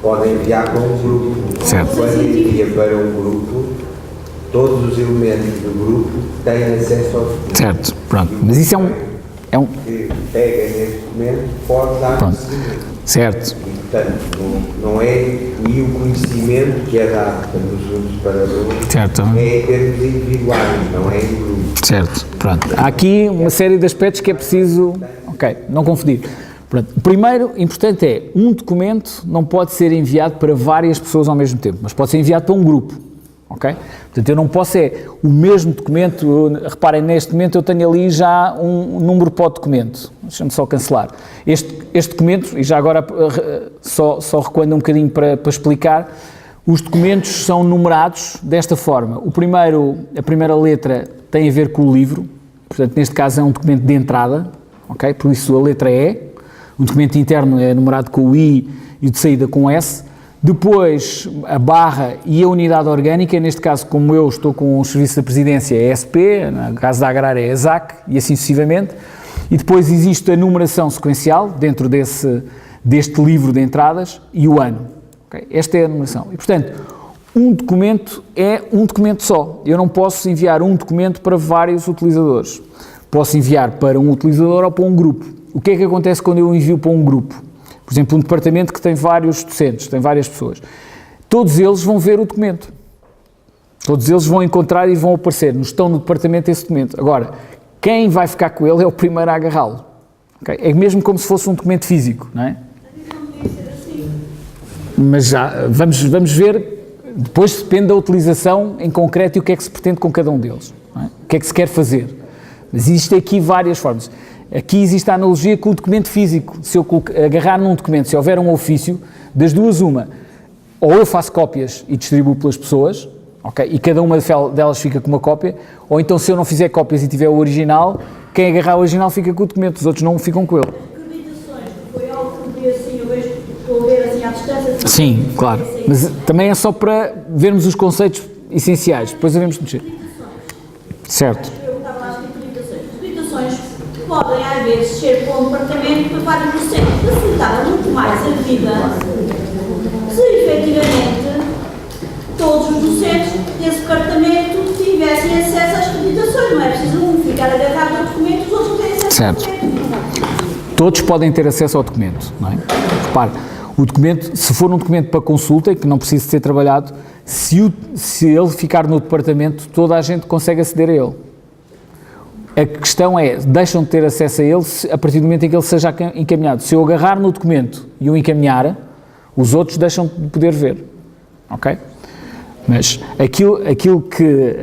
Podem enviar para um grupo. Certo. Quando envia para um grupo, todos os elementos do grupo têm acesso ao documento. Certo, pronto. Mas isso Que pega nesse documento, pode dar conhecimento. Certo. E, portanto, não é e o conhecimento que é dado pelos separadores Certo. é em termos individuais, não é em grupo. Certo, pronto. Há aqui uma série de aspectos que é preciso, não confundir. Pronto. O primeiro importante é, um documento não pode ser enviado para várias pessoas ao mesmo tempo, mas pode ser enviado para um grupo. Ok? Portanto, eu não posso o mesmo documento, reparem, neste momento eu tenho ali já um número para o documento, deixa-me só cancelar. Este documento, e já agora só recuando um bocadinho para explicar, os documentos são numerados desta forma. A primeira letra tem a ver com o livro, portanto, neste caso é um documento de entrada, ok? Por isso a letra E, um documento interno é numerado com o I e o de saída com o S. Depois, a barra e a unidade orgânica, neste caso, como eu estou com o Serviço da Presidência, é SP, no caso da Agrária é ESAC, e assim sucessivamente. E depois existe a numeração sequencial, dentro deste livro de entradas, e o ano. Okay? Esta é a numeração. E, portanto, um documento é um documento só. Eu não posso enviar um documento para vários utilizadores. Posso enviar para um utilizador ou para um grupo. O que é que acontece quando eu envio para um grupo? Por exemplo, um departamento que tem vários docentes, tem várias pessoas. Todos eles vão ver o documento. Todos eles vão encontrar e vão aparecer. Estão no departamento esse documento. Agora, quem vai ficar com ele é o primeiro a agarrá-lo. Okay? É mesmo como se fosse um documento físico, não é? Mas já, vamos ver, depois depende da utilização em concreto e o que é que se pretende com cada um deles. Não é? O que é que se quer fazer. Mas existem aqui várias formas. Aqui existe a analogia com o documento físico. Se eu agarrar num documento, se houver um ofício, das duas uma, ou eu faço cópias e distribuo pelas pessoas, okay, e cada uma delas fica com uma cópia, ou então se eu não fizer cópias e tiver o original, quem agarrar o original fica com o documento, os outros não ficam com ele. Acreditações, foi algo que vi assim, eu vejo, estou a ver assim à distância, essa... Sim, claro. Mas também é só para vermos os conceitos essenciais, depois devemos mexer. Certo. Eu estava lá de habilitações que podem, às vezes, ser para um departamento para vários docentes. Facilitava muito mais a vida se, efetivamente, todos os docentes desse departamento tivessem acesso às acreditações. Não é preciso um ficar agarrado ao documento, os outros têm acesso ao documento. Todos podem ter acesso ao documento, não é? Repare, o documento, se for um documento para consulta, que não precisa ser trabalhado, se ele ficar no departamento, toda a gente consegue aceder a ele. A questão é, deixam de ter acesso a ele a partir do momento em que ele seja encaminhado. Se eu agarrar no documento e o encaminhar, os outros deixam de poder ver, ok? Mas aquilo que,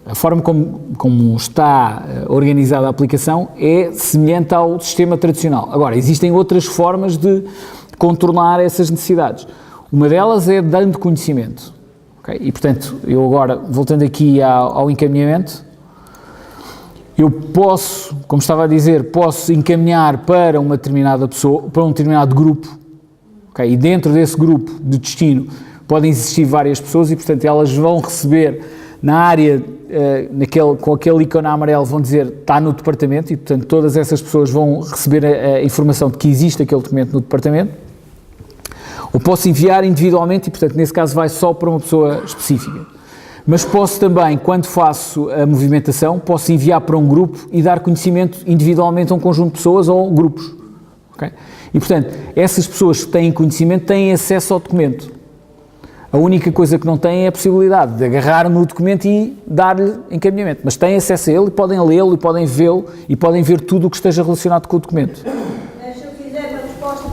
a forma como está organizada a aplicação é semelhante ao sistema tradicional. Agora, existem outras formas de contornar essas necessidades. Uma delas é dando conhecimento. Okay? E, portanto, eu agora, voltando aqui ao encaminhamento, eu posso, como estava a dizer, posso encaminhar para uma determinada pessoa, para um determinado grupo, okay? E dentro desse grupo de destino podem existir várias pessoas e, portanto, elas vão receber na área, com aquele ícone amarelo, vão dizer está no departamento e, portanto, todas essas pessoas vão receber a informação de que existe aquele documento no departamento. Ou posso enviar individualmente e, portanto, nesse caso vai só para uma pessoa específica. Mas posso também, quando faço a movimentação, posso enviar para um grupo e dar conhecimento individualmente a um conjunto de pessoas ou grupos. Okay? E, portanto, essas pessoas que têm conhecimento têm acesso ao documento. A única coisa que não têm é a possibilidade de agarrar no documento e dar-lhe encaminhamento. Mas têm acesso a ele e podem lê-lo e podem vê-lo e podem ver tudo o que esteja relacionado com o documento. Se eu fizer uma resposta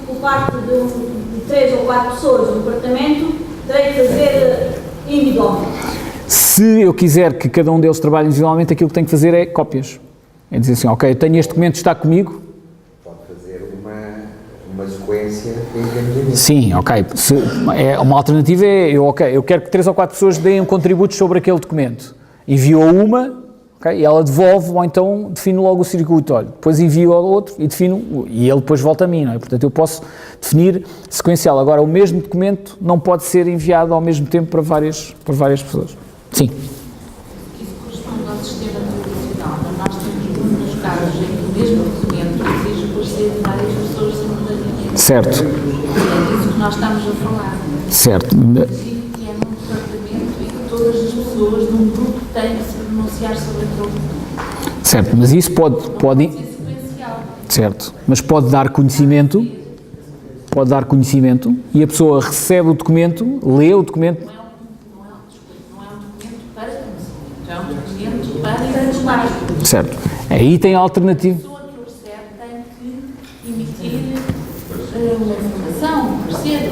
por parte de 3 ou 4 pessoas no departamento, terei que fazer individualmente. Se eu quiser que cada um deles trabalhe individualmente, aquilo que tenho que fazer é cópias. É dizer assim, ok, eu tenho este documento, está comigo. Pode fazer uma sequência de encaminhamento. Sim, ok. Uma alternativa é, eu quero que 3 ou 4 pessoas deem contributos sobre aquele documento. Envio a uma, okay, e ela devolve, ou então defino logo o circuito. Olha, depois envio ao outro e defino, e ele depois volta a mim, não é? Portanto, eu posso definir sequencial. Agora, o mesmo documento não pode ser enviado ao mesmo tempo para várias pessoas. Sim. Isso corresponde ao sistema tradicional, mas nós temos muitos casos em que o mesmo documento exige por ser de várias pessoas simultaneamente. Certo. É disso que nós estamos a falar. Certo. Que é num departamento e que todas as pessoas num grupo têm que se pronunciar sobre aquele documento. Certo, mas isso pode ser sequencial. certo, mas pode dar conhecimento e a pessoa recebe o documento, lê o documento. Não é um documento para conhecimento, é um documento para informar. Certo. Aí tem a alternativa. A pessoa que o recebe tem que emitir uma informação, um parecer,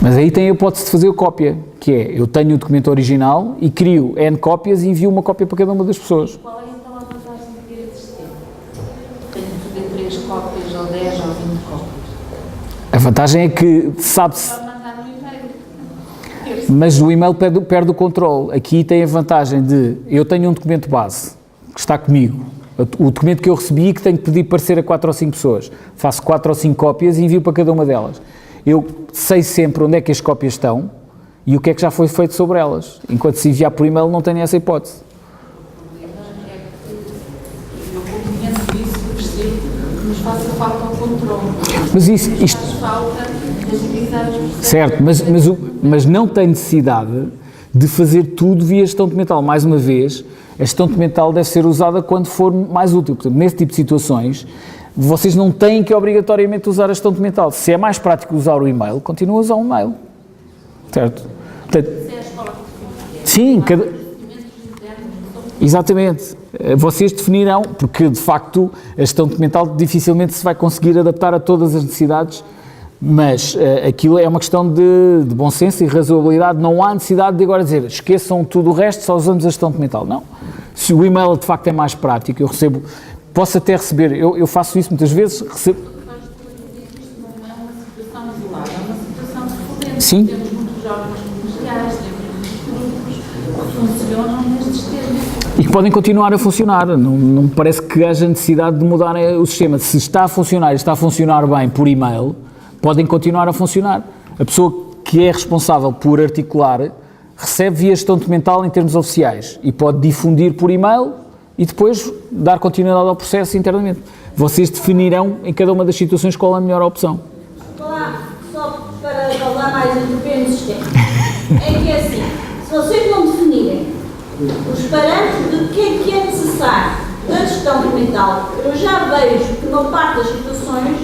Mas aí tem a hipótese de fazer a cópia, que é, eu tenho o documento original e crio N cópias e envio uma cópia para cada uma das pessoas. Qual é então a vantagem de ter esse sistema? Tenho que fazer 3 cópias, ou 10, ou 20 cópias. A vantagem é que sabe-se, Para mandar no e-mail. mas o e-mail perde o controle. Aqui tem a vantagem de, eu tenho um documento base, que está comigo, o documento que eu recebi e que tenho que pedir parecer a 4 ou 5 pessoas. Faço 4 ou 5 cópias e envio para cada uma delas. Eu sei sempre onde é que as cópias estão e o que é que já foi feito sobre elas. Enquanto se enviar por e-mail não tenho essa hipótese. O problema é que eu compreendo isso e percebo que nos faça falta o controle. Mas isto Faz falta agilizar os processos. certo, mas não tem necessidade de fazer tudo via gestão documental. Mais uma vez, a gestão documental deve ser usada quando for mais útil. Portanto, nesse tipo de situações, vocês não têm que obrigatoriamente usar a gestão documental. Se é mais prático usar o e-mail, continua a usar o e-mail. Certo? Portanto, Se é a escola que define, sim, procedimentos internos que são exatamente. Vocês definirão, porque de facto a gestão documental dificilmente se vai conseguir adaptar a todas as necessidades, mas aquilo é uma questão de bom senso e razoabilidade. Não há necessidade de agora dizer esqueçam tudo o resto, só usamos a gestão documental. Não. Se o e-mail de facto é mais prático, eu recebo, posso até receber, eu faço isso muitas vezes, recebo. não é uma situação isolada, é uma situação recorrente. Sim. Temos muitos órgãos comerciais, temos muitos grupos que funcionam nestes termos. E que podem continuar a funcionar, não me parece que haja necessidade de mudar o sistema. Se está a funcionar e está a funcionar bem por e-mail, podem continuar a funcionar. A pessoa que é responsável por articular recebe via gestão documental em termos oficiais e pode difundir por e-mail e depois dar continuidade ao processo internamente. Vocês definirão em cada uma das situações qual é a melhor opção. Só para causar mais entropia no sistema. É que é assim, se vocês não definirem os parâmetros de que é necessário da gestão documental, eu já vejo que numa parte das situações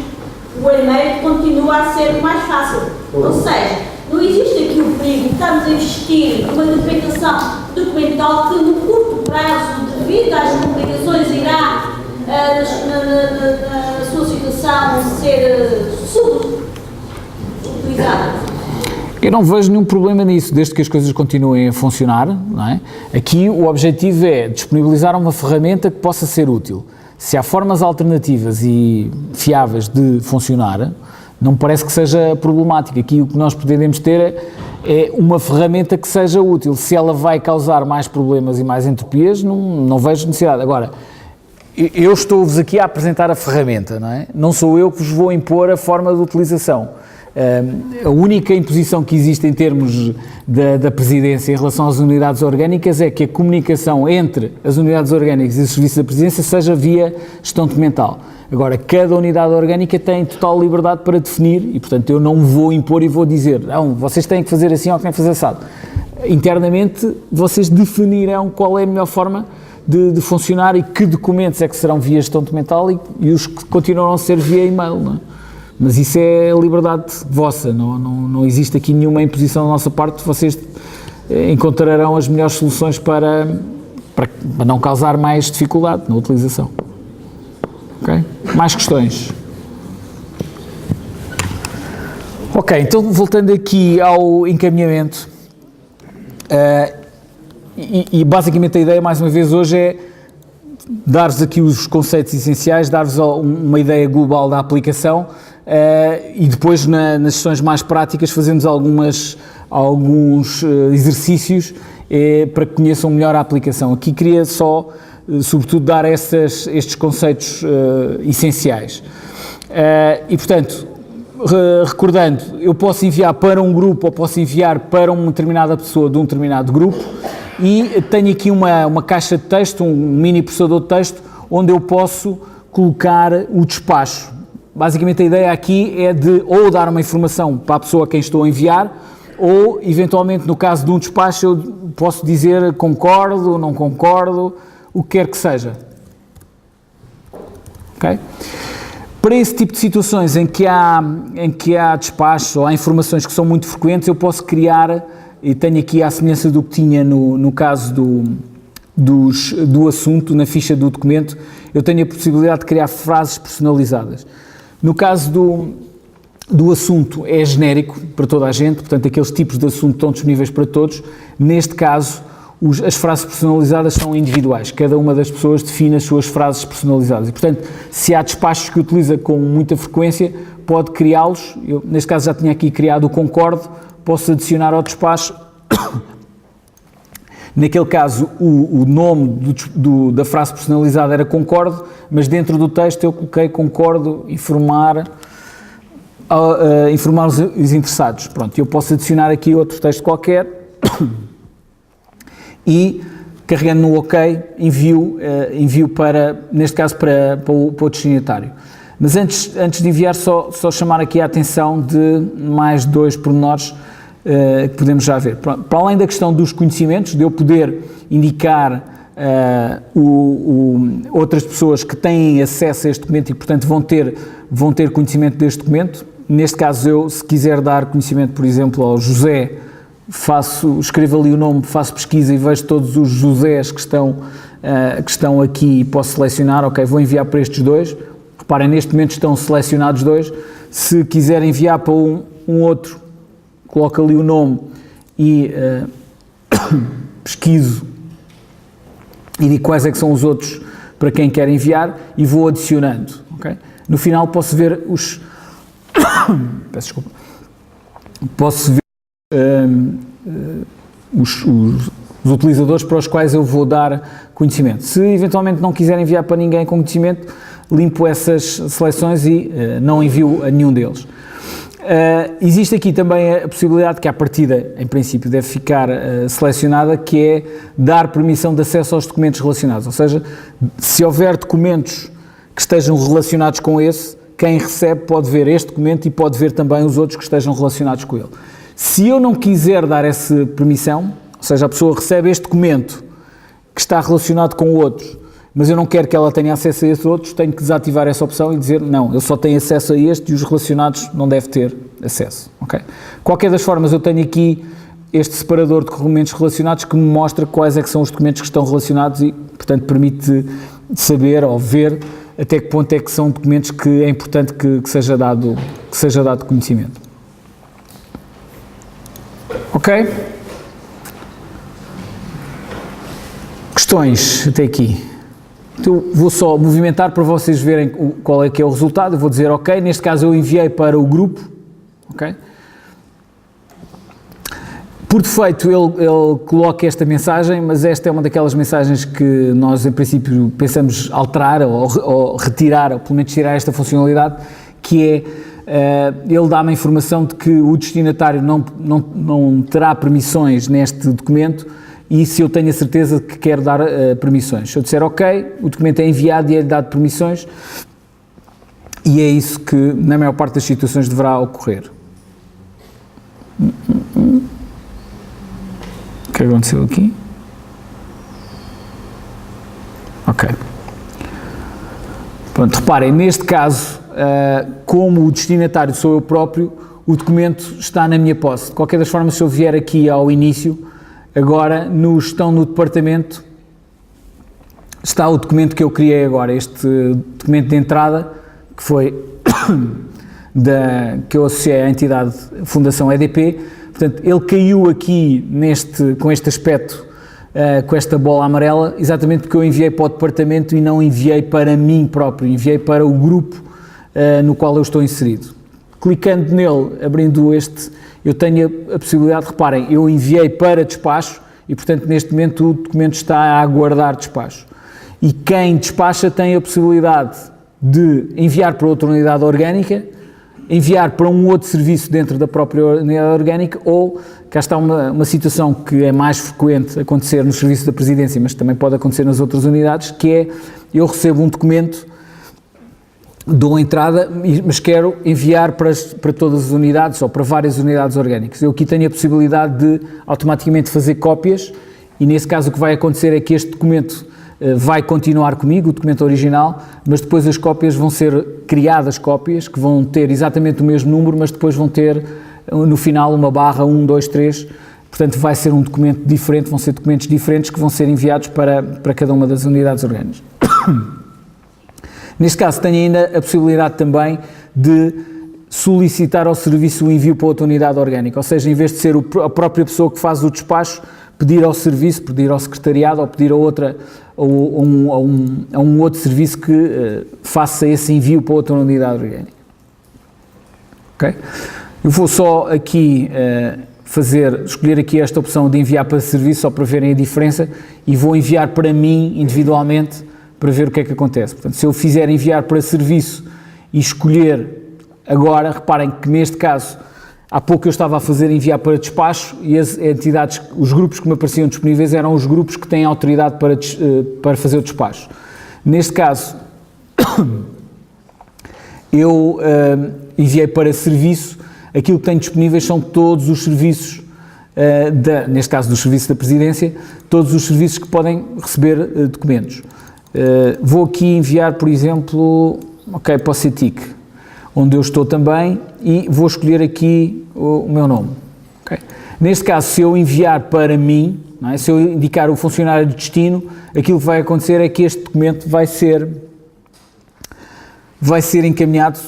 o e-mail continua a ser mais fácil. Ou seja, não existe aqui o perigo de estarmos a investir numa documentação documental que no curto prazo, devido às complicações, irá na sua situação ser subutilizada. Eu não vejo nenhum problema nisso, desde que as coisas continuem a funcionar, não é? Aqui o objetivo é disponibilizar uma ferramenta que possa ser útil. Se há formas alternativas e fiáveis de funcionar, não me parece que seja problemático. Aqui o que nós pretendemos ter é uma ferramenta que seja útil. Se ela vai causar mais problemas e mais entropias, não vejo necessidade. Agora, eu estou-vos aqui a apresentar a ferramenta, não é? Não sou eu que vos vou impor a forma de utilização. A única imposição que existe em termos da Presidência em relação às unidades orgânicas é que a comunicação entre as unidades orgânicas e os serviços da Presidência seja via gestão documental. Agora, cada unidade orgânica tem total liberdade para definir e, portanto, eu não vou impor e vou dizer, não, vocês têm que fazer assim ou têm que fazer assado. Internamente, vocês definirão qual é a melhor forma de funcionar e que documentos é que serão via gestão documental e os que continuarão a ser via e-mail, não é? Mas isso é liberdade vossa, não existe aqui nenhuma imposição da nossa parte, vocês encontrarão as melhores soluções para não causar mais dificuldade na utilização. Ok? Mais questões? Ok, então voltando aqui ao encaminhamento, e basicamente a ideia mais uma vez hoje é dar-vos aqui os conceitos essenciais, dar-vos uma ideia global da aplicação e depois nas sessões mais práticas fazemos alguns exercícios para que conheçam melhor a aplicação. Aqui queria só, sobretudo, dar estes conceitos essenciais. E, portanto, recordando, eu posso enviar para um grupo ou posso enviar para uma determinada pessoa de um determinado grupo e tenho aqui uma caixa de texto, um mini processador de texto, onde eu posso colocar o despacho. Basicamente a ideia aqui é de ou dar uma informação para a pessoa a quem estou a enviar ou, eventualmente, no caso de um despacho, eu posso dizer concordo, não concordo, o que quer que seja. Ok? Para esse tipo de situações em que há despachos ou há informações que são muito frequentes, eu posso criar, e tenho aqui a semelhança do que tinha no caso do assunto, na ficha do documento, eu tenho a possibilidade de criar frases personalizadas. No caso do assunto é genérico para toda a gente, portanto aqueles tipos de assunto estão disponíveis para todos. Neste caso, as frases personalizadas são individuais, cada uma das pessoas define as suas frases personalizadas e, portanto, se há despachos que utiliza com muita frequência, pode criá-los. Eu, neste caso, já tinha aqui criado o concordo, posso adicionar ao despacho. Naquele caso, o nome da frase personalizada era concordo, mas dentro do texto eu coloquei concordo, informar os interessados. Pronto, eu posso adicionar aqui outro texto qualquer e, carregando no OK, envio para, neste caso, para o destinatário. Mas antes de enviar, só chamar aqui a atenção de mais dois pormenores que podemos já ver. Para além da questão dos conhecimentos, de eu poder indicar outras pessoas que têm acesso a este documento e, portanto, vão ter conhecimento deste documento. Neste caso, eu, se quiser dar conhecimento, por exemplo, ao José, escrevo ali o nome, faço pesquisa e vejo todos os Josés que estão aqui e posso selecionar, ok, vou enviar para estes dois. Reparem, neste momento estão selecionados dois. Se quiser enviar para um outro, coloco ali o nome e pesquiso e digo quais é que são os outros para quem quer enviar e vou adicionando. Okay? No final posso ver os... Peço desculpa. Posso ver os utilizadores para os quais eu vou dar conhecimento. Se eventualmente não quiser enviar para ninguém com conhecimento, limpo essas seleções e não envio a nenhum deles. Existe aqui também a possibilidade que, à partida, em princípio, deve ficar selecionada, que é dar permissão de acesso aos documentos relacionados. Ou seja, se houver documentos que estejam relacionados com esse, quem recebe pode ver este documento e pode ver também os outros que estejam relacionados com ele. Se eu não quiser dar essa permissão, ou seja, a pessoa recebe este documento que está relacionado com outros, mas eu não quero que ela tenha acesso a esses outros, tenho que desativar essa opção e dizer, não, eu só tenho acesso a este e os relacionados não deve ter acesso. Okay? Qualquer das formas, eu tenho aqui este separador de documentos relacionados que me mostra quais é que são os documentos que estão relacionados e, portanto, permite saber ou ver até que ponto é que são documentos que é importante que seja dado conhecimento. Ok? Questões até aqui? Então, vou só movimentar para vocês verem qual é que é o resultado. Eu vou dizer ok, neste caso eu enviei para o grupo, ok? Por defeito ele coloca esta mensagem, mas esta é uma daquelas mensagens que nós em princípio pensamos alterar ou retirar, ou pelo menos tirar esta funcionalidade, que é, ele dá-me a informação de que o destinatário não terá permissões neste documento, e se eu tenho a certeza de que quero dar permissões. Se eu disser ok, o documento é enviado e é dado permissões, e é isso que na maior parte das situações deverá ocorrer. O que aconteceu aqui? Ok. Pronto, reparem, neste caso, como o destinatário sou eu próprio, o documento está na minha posse. De qualquer das formas, se eu vier aqui ao início, agora, no Gestão no Departamento, está o documento que eu criei agora, este documento de entrada, que foi que eu associei à entidade Fundação EDP. Portanto, ele caiu aqui com este aspecto, com esta bola amarela, exatamente porque eu enviei para o departamento e não enviei para mim próprio, enviei para o grupo no qual eu estou inserido. Clicando nele, abrindo eu tenho a possibilidade, reparem, eu enviei para despacho e, portanto, neste momento o documento está a aguardar despacho. E quem despacha tem a possibilidade de enviar para outra unidade orgânica, enviar para um outro serviço dentro da própria unidade orgânica, ou, cá está uma situação que é mais frequente acontecer nos serviços da Presidência, mas também pode acontecer nas outras unidades, que é, eu recebo um documento, dou entrada, mas quero enviar para todas as unidades ou para várias unidades orgânicas. Eu aqui tenho a possibilidade de automaticamente fazer cópias e, nesse caso, o que vai acontecer é que este documento vai continuar comigo, o documento original, mas depois as cópias vão ser criadas cópias que vão ter exatamente o mesmo número, mas depois vão ter no final uma barra 1, 2, 3, portanto vai ser um documento diferente, vão ser documentos diferentes que vão ser enviados para cada uma das unidades orgânicas. Neste caso tenho ainda a possibilidade também de solicitar ao serviço o envio para outra unidade orgânica, ou seja, em vez de ser a própria pessoa que faz o despacho, pedir ao serviço, pedir ao secretariado ou pedir a um outro serviço que faça esse envio para outra unidade orgânica. Ok? Eu vou só aqui escolher aqui esta opção de enviar para serviço, só para verem a diferença, e vou enviar para mim individualmente para ver o que é que acontece. Portanto, se eu fizer enviar para serviço e escolher agora, reparem que neste caso, há pouco eu estava a fazer enviar para despacho e as entidades, os grupos que me apareciam disponíveis eram os grupos que têm autoridade para fazer o despacho. Neste caso, eu enviei para serviço, aquilo que tenho disponíveis são todos os serviços, neste caso do Serviço da Presidência, todos os serviços que podem receber documentos. Vou aqui enviar, por exemplo, para o CETIC, onde eu estou também, e vou escolher aqui o meu nome. Okay? Neste caso, se eu enviar para mim, não é? Se eu indicar o funcionário de destino, aquilo que vai acontecer é que este documento vai ser encaminhado.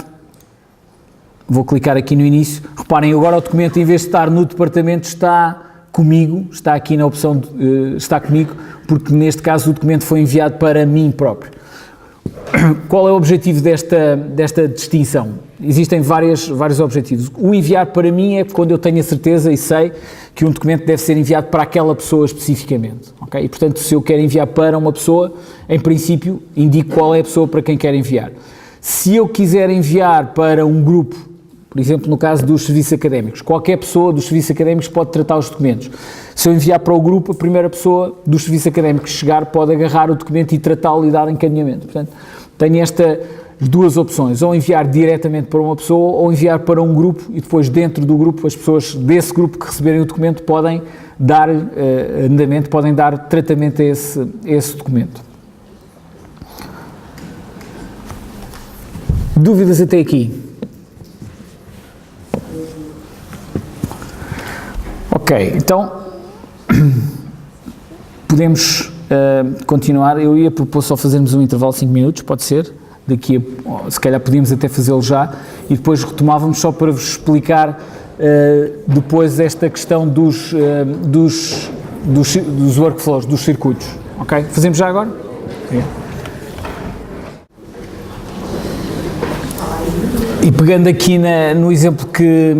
Vou clicar aqui no início. Reparem, agora o documento, em vez de estar no departamento, está comigo, está aqui na opção de, está comigo, porque neste caso o documento foi enviado para mim próprio. Qual é o objetivo desta distinção? Existem vários objetivos. O enviar para mim é quando eu tenho a certeza e sei que um documento deve ser enviado para aquela pessoa especificamente. Okay? E, portanto, se eu quero enviar para uma pessoa, em princípio, indico qual é a pessoa para quem quero enviar. Se eu quiser enviar para um grupo, Por exemplo, no caso dos serviços académicos. Qualquer pessoa dos serviços académicos pode tratar os documentos. Se eu enviar para o grupo, a primeira pessoa dos serviços académicos que chegar pode agarrar o documento e tratá-lo e dar encaminhamento. Portanto, tenho estas duas opções, ou enviar diretamente para uma pessoa ou enviar para um grupo e depois dentro do grupo as pessoas desse grupo que receberem o documento podem dar andamento, podem dar tratamento a esse documento. Dúvidas até aqui? Ok, então podemos continuar. Eu ia propor só fazermos um intervalo de 5 minutos, pode ser? Daqui a, se calhar podíamos até fazê-lo já e depois retomávamos só para vos explicar depois esta questão dos workflows, dos circuitos. Ok? Fazemos já agora? E pegando aqui no exemplo que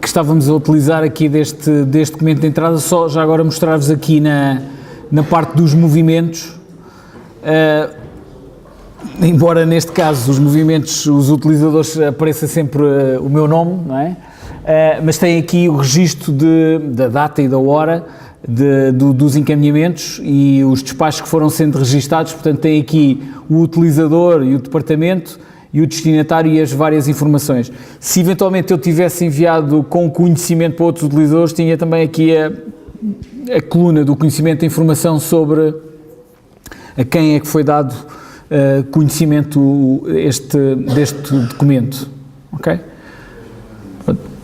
estávamos a utilizar aqui deste documento de entrada, só já agora mostrar-vos aqui na parte dos movimentos, embora neste caso os movimentos, os utilizadores apareça sempre o meu nome, não é? Mas tem aqui o registro da data e da hora dos encaminhamentos e os despachos que foram sendo registados, portanto tem aqui o utilizador e o departamento e o destinatário e as várias informações. Se eventualmente eu tivesse enviado com conhecimento para outros utilizadores, tinha também aqui a coluna do conhecimento da informação sobre a quem é que foi dado conhecimento deste documento. Ok?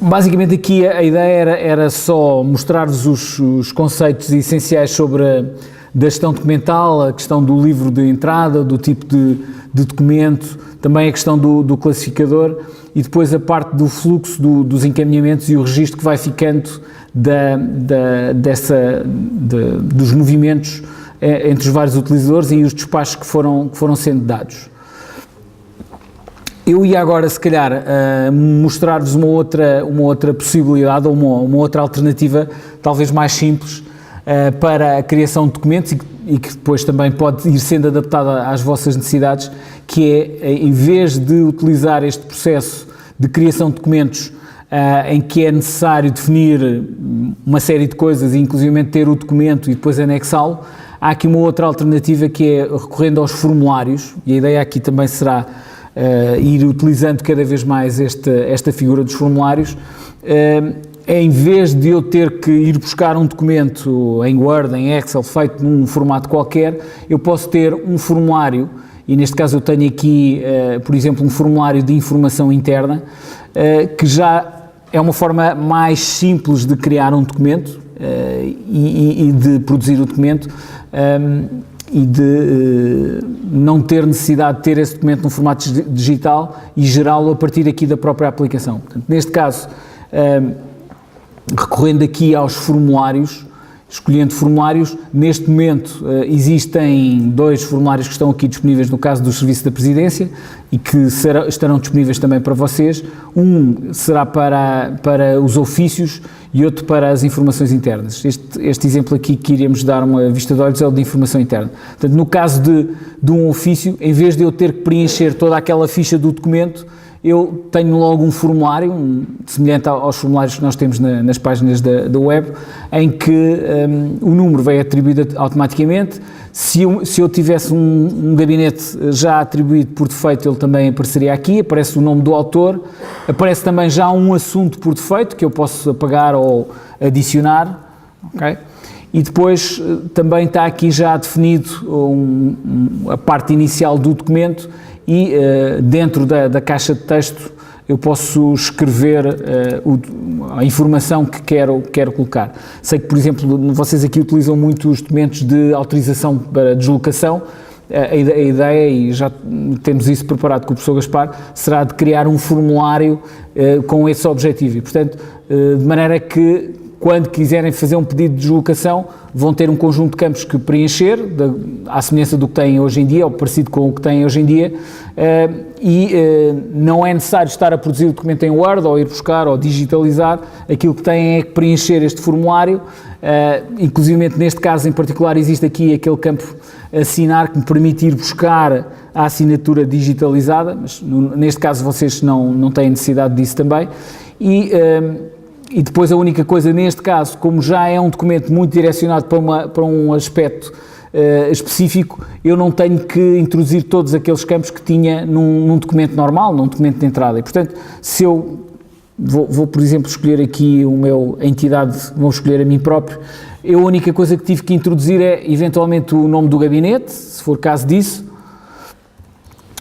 Basicamente aqui a ideia era só mostrar-vos os conceitos essenciais sobre da gestão documental, a questão do livro de entrada, do tipo de documento, também a questão do classificador e depois a parte do fluxo dos encaminhamentos e o registro que vai ficando dos movimentos entre os vários utilizadores e os despachos que foram sendo dados. Eu ia agora, se calhar, mostrar-vos uma outra possibilidade ou uma outra alternativa, talvez mais simples, para a criação de documentos e que depois também pode ir sendo adaptada às vossas necessidades, que é, em vez de utilizar este processo de criação de documentos em que é necessário definir uma série de coisas e inclusive ter o documento e depois anexá-lo, há aqui uma outra alternativa que é recorrendo aos formulários, e a ideia aqui também será ir utilizando cada vez mais esta figura dos formulários. Em vez de eu ter que ir buscar um documento em Word, em Excel, feito num formato qualquer, eu posso ter um formulário, e neste caso eu tenho aqui, por exemplo, um formulário de informação interna, que já é uma forma mais simples de criar um documento e de produzir o documento e de não ter necessidade de ter esse documento num formato digital e gerá-lo a partir aqui da própria aplicação. Portanto, neste caso, recorrendo aqui aos formulários, escolhendo formulários, neste momento existem 2 formulários que estão aqui disponíveis no caso do Serviço da Presidência e que estarão disponíveis também para vocês. Um será para os ofícios e outro para as informações internas. Este exemplo aqui que iremos dar uma vista de olhos é o de informação interna. Portanto, no caso de um ofício, em vez de eu ter que preencher toda aquela ficha do documento, eu tenho logo um formulário, semelhante aos formulários que nós temos nas páginas da web, em que o número vai atribuído automaticamente. Se eu tivesse um gabinete já atribuído por defeito, ele também apareceria aqui, aparece o nome do autor, aparece também já um assunto por defeito, que eu posso apagar ou adicionar, ok? E depois também está aqui já definido a parte inicial do documento e dentro da caixa de texto eu posso escrever a informação que quero colocar. Sei que, por exemplo, vocês aqui utilizam muito os documentos de autorização para deslocação. A ideia, e já temos isso preparado com o professor Gaspar, será de criar um formulário com esse objetivo. E, portanto, de maneira que, quando quiserem fazer um pedido de deslocação, vão ter um conjunto de campos que preencher, à semelhança do que têm hoje em dia, ou parecido com o que têm hoje em dia, não é necessário estar a produzir o documento em Word, ou ir buscar, ou digitalizar. Aquilo que têm é que preencher este formulário, inclusive neste caso em particular existe aqui aquele campo assinar, que me permite ir buscar a assinatura digitalizada, mas neste caso vocês não têm necessidade disso também, e depois a única coisa neste caso, como já é um documento muito direcionado para um aspecto específico, eu não tenho que introduzir todos aqueles campos que tinha num documento normal, num documento de entrada, e portanto, se eu vou por exemplo, escolher aqui a entidade, vou escolher a mim próprio, a única coisa que tive que introduzir é, eventualmente, o nome do gabinete, se for caso disso,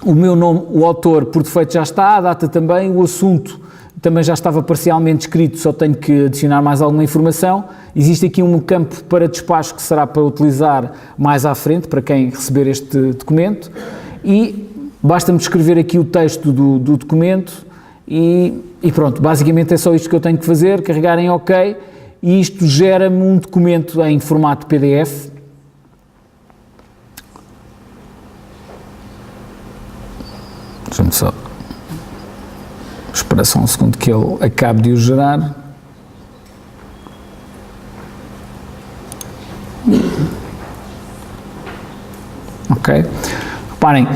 o meu nome, o autor, por defeito já está, a data também, o assunto também já estava parcialmente escrito, só tenho que adicionar mais alguma informação. Existe aqui um campo para despacho que será para utilizar mais à frente, para quem receber este documento, e basta-me escrever aqui o texto do documento e pronto, basicamente é só isto que eu tenho que fazer, carregar em OK, e isto gera-me um documento em formato PDF. Deixa-me só esperar só um segundo que ele acabe de o gerar. Ok. Reparem,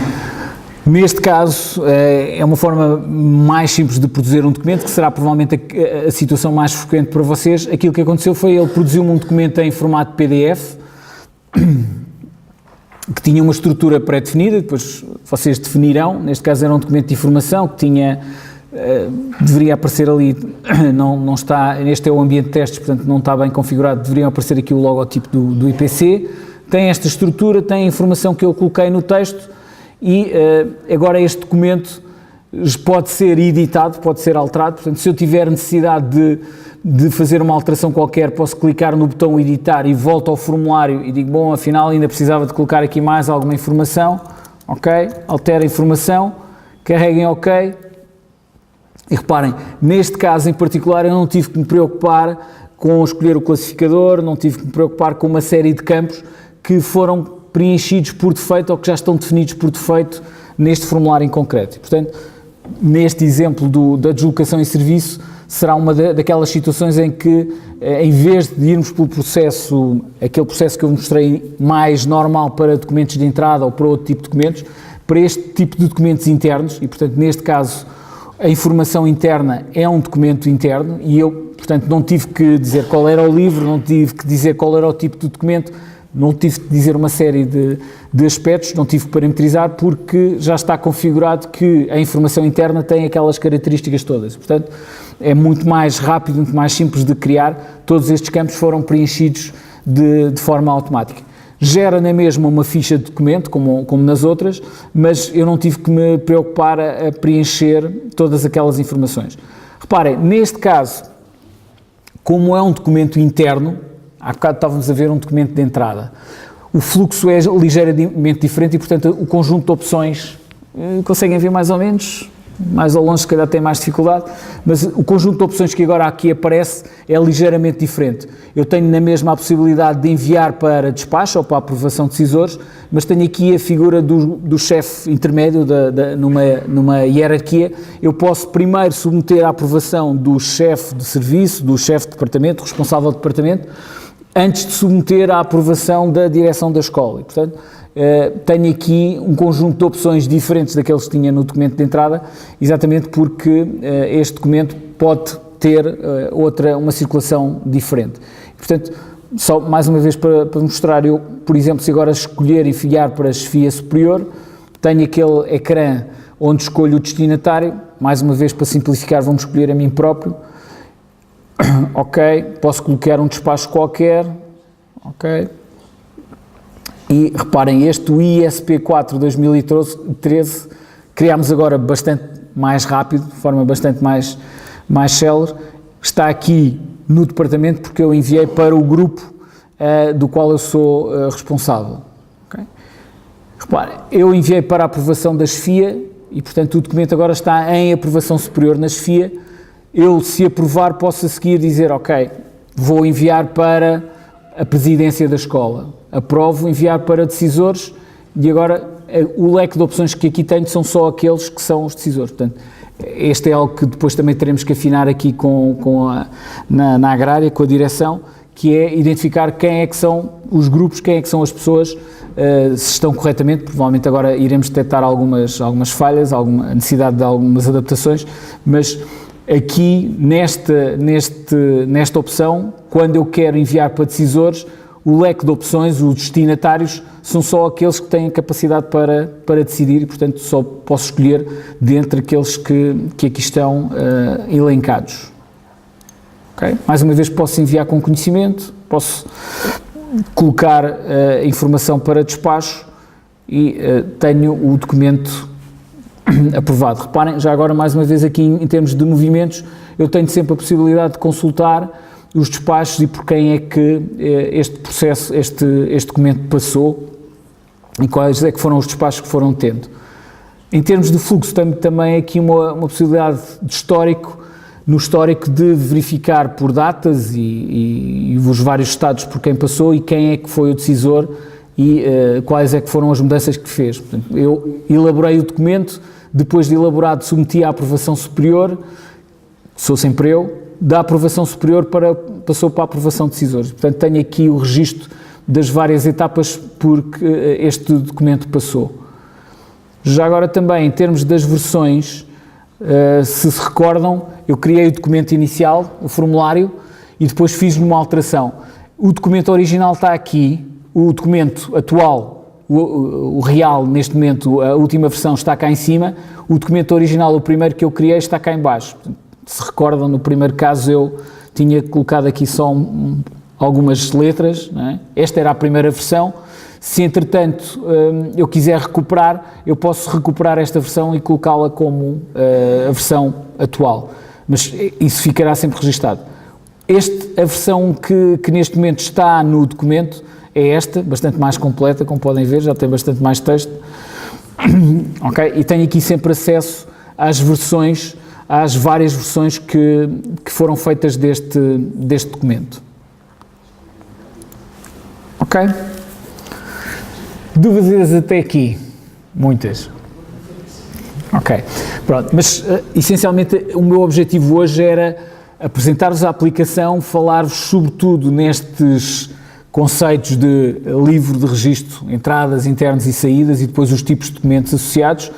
neste caso é uma forma mais simples de produzir um documento, que será provavelmente a situação mais frequente para vocês. Aquilo que aconteceu foi ele produziu-me um documento em formato PDF, que tinha uma estrutura pré-definida, depois vocês definirão. Neste caso era um documento de informação que tinha, deveria aparecer ali, não está, este é o ambiente de testes, portanto não está bem configurado, deveria aparecer aqui o logotipo do IPC, tem esta estrutura, tem a informação que eu coloquei no texto, e agora este documento pode ser editado, pode ser alterado, portanto se eu tiver necessidade de fazer uma alteração qualquer, posso clicar no botão editar e volto ao formulário e digo, bom, afinal ainda precisava de colocar aqui mais alguma informação, ok, altero a informação, carreguem OK, e reparem, neste caso em particular eu não tive que me preocupar com escolher o classificador, não tive que me preocupar com uma série de campos que foram preenchidos por defeito ou que já estão definidos por defeito neste formulário em concreto. E, portanto, neste exemplo da deslocação em serviço, será uma daquelas situações em que, em vez de irmos pelo processo, aquele processo que eu mostrei mais normal para documentos de entrada ou para outro tipo de documentos, para este tipo de documentos internos, e portanto, neste caso, a informação interna é um documento interno e eu, portanto, não tive que dizer qual era o livro, não tive que dizer qual era o tipo de documento, não tive que dizer uma série de aspectos, não tive que parametrizar, porque já está configurado que a informação interna tem aquelas características todas. Portanto, é muito mais rápido, muito mais simples de criar. Todos estes campos foram preenchidos de forma automática. Gera na mesma uma ficha de documento, como nas outras, mas eu não tive que me preocupar a preencher todas aquelas informações. Reparem, neste caso, como é um documento interno, há bocado estávamos a ver um documento de entrada, o fluxo é ligeiramente diferente e, portanto, o conjunto de opções, conseguem ver mais ou menos, mais ao longe se calhar tem mais dificuldade, mas o conjunto de opções que agora aqui aparece é ligeiramente diferente. Eu tenho na mesma a possibilidade de enviar para despacho ou para aprovação de decisores, mas tenho aqui a figura do chefe intermédio numa hierarquia. Eu posso primeiro submeter à aprovação do chefe de serviço, do chefe de departamento, responsável de departamento, antes de submeter à aprovação da direção da escola. E, portanto, tenho aqui um conjunto de opções diferentes daqueles que tinha no documento de entrada, exatamente porque este documento pode ter uma circulação diferente. Portanto, só mais uma vez para mostrar, eu, por exemplo, se agora escolher enviar para a chefia superior, tenho aquele ecrã onde escolho o destinatário, mais uma vez para simplificar vamos escolher a mim próprio, ok, posso colocar um despacho qualquer, ok. E reparem, o ISP4 2013 criámos agora bastante mais rápido, de forma bastante mais célere, está aqui no departamento porque eu enviei para o grupo do qual eu sou responsável. Okay? Reparem, eu enviei para a aprovação da chefia e, portanto, o documento agora está em aprovação superior na chefia. Eu, se aprovar, posso a seguir dizer, ok, vou enviar para a presidência da escola. Aprovo enviar para decisores e agora o leque de opções que aqui tenho são só aqueles que são os decisores. Portanto, este é algo que depois também teremos que afinar aqui na agrária, com a direção, que é identificar quem é que são os grupos, quem é que são as pessoas, se estão corretamente. Provavelmente agora iremos detectar algumas falhas, alguma necessidade de algumas adaptações, mas aqui nesta opção, quando eu quero enviar para decisores, o leque de opções, os destinatários, são só aqueles que têm capacidade para decidir e, portanto, só posso escolher dentre aqueles que aqui estão elencados. Okay? Mais uma vez, posso enviar com conhecimento, posso colocar informação para despacho e tenho o documento aprovado. Reparem, já agora, mais uma vez, aqui em termos de movimentos, eu tenho sempre a possibilidade de consultar os despachos e por quem é que este processo, este documento passou e quais é que foram os despachos que foram tendo. Em termos de fluxo, tenho também aqui uma possibilidade de histórico, no histórico de verificar por datas e os vários estados por quem passou e quem é que foi o decisor e quais é que foram as mudanças que fez. Portanto, eu elaborei o documento, depois de elaborado submeti à aprovação superior, sou sempre eu, da aprovação superior passou para a aprovação de decisores. Portanto, tenho aqui o registro das várias etapas por que este documento passou. Já agora também, em termos das versões, se recordam, eu criei o documento inicial, o formulário, e depois fiz uma alteração. O documento original está aqui, o documento atual, o real, neste momento, a última versão está cá em cima, o documento original, o primeiro que eu criei, está cá em baixo. Se recordam, no primeiro caso eu tinha colocado aqui só algumas letras, não é? Esta era a primeira versão. Se, entretanto, eu quiser recuperar, eu posso recuperar esta versão e colocá-la como a versão atual. Mas isso ficará sempre registado. A versão que neste momento está no documento é esta, bastante mais completa, como podem ver, já tem bastante mais texto. Okay? E tenho aqui sempre acesso às versões, às várias versões que foram feitas deste documento. Ok? Dúvidas até aqui? Muitas. Ok, pronto, mas essencialmente o meu objetivo hoje era apresentar-vos a aplicação, falar-vos sobretudo nestes conceitos de livro de registro, entradas, internos e saídas e depois os tipos de documentos associados.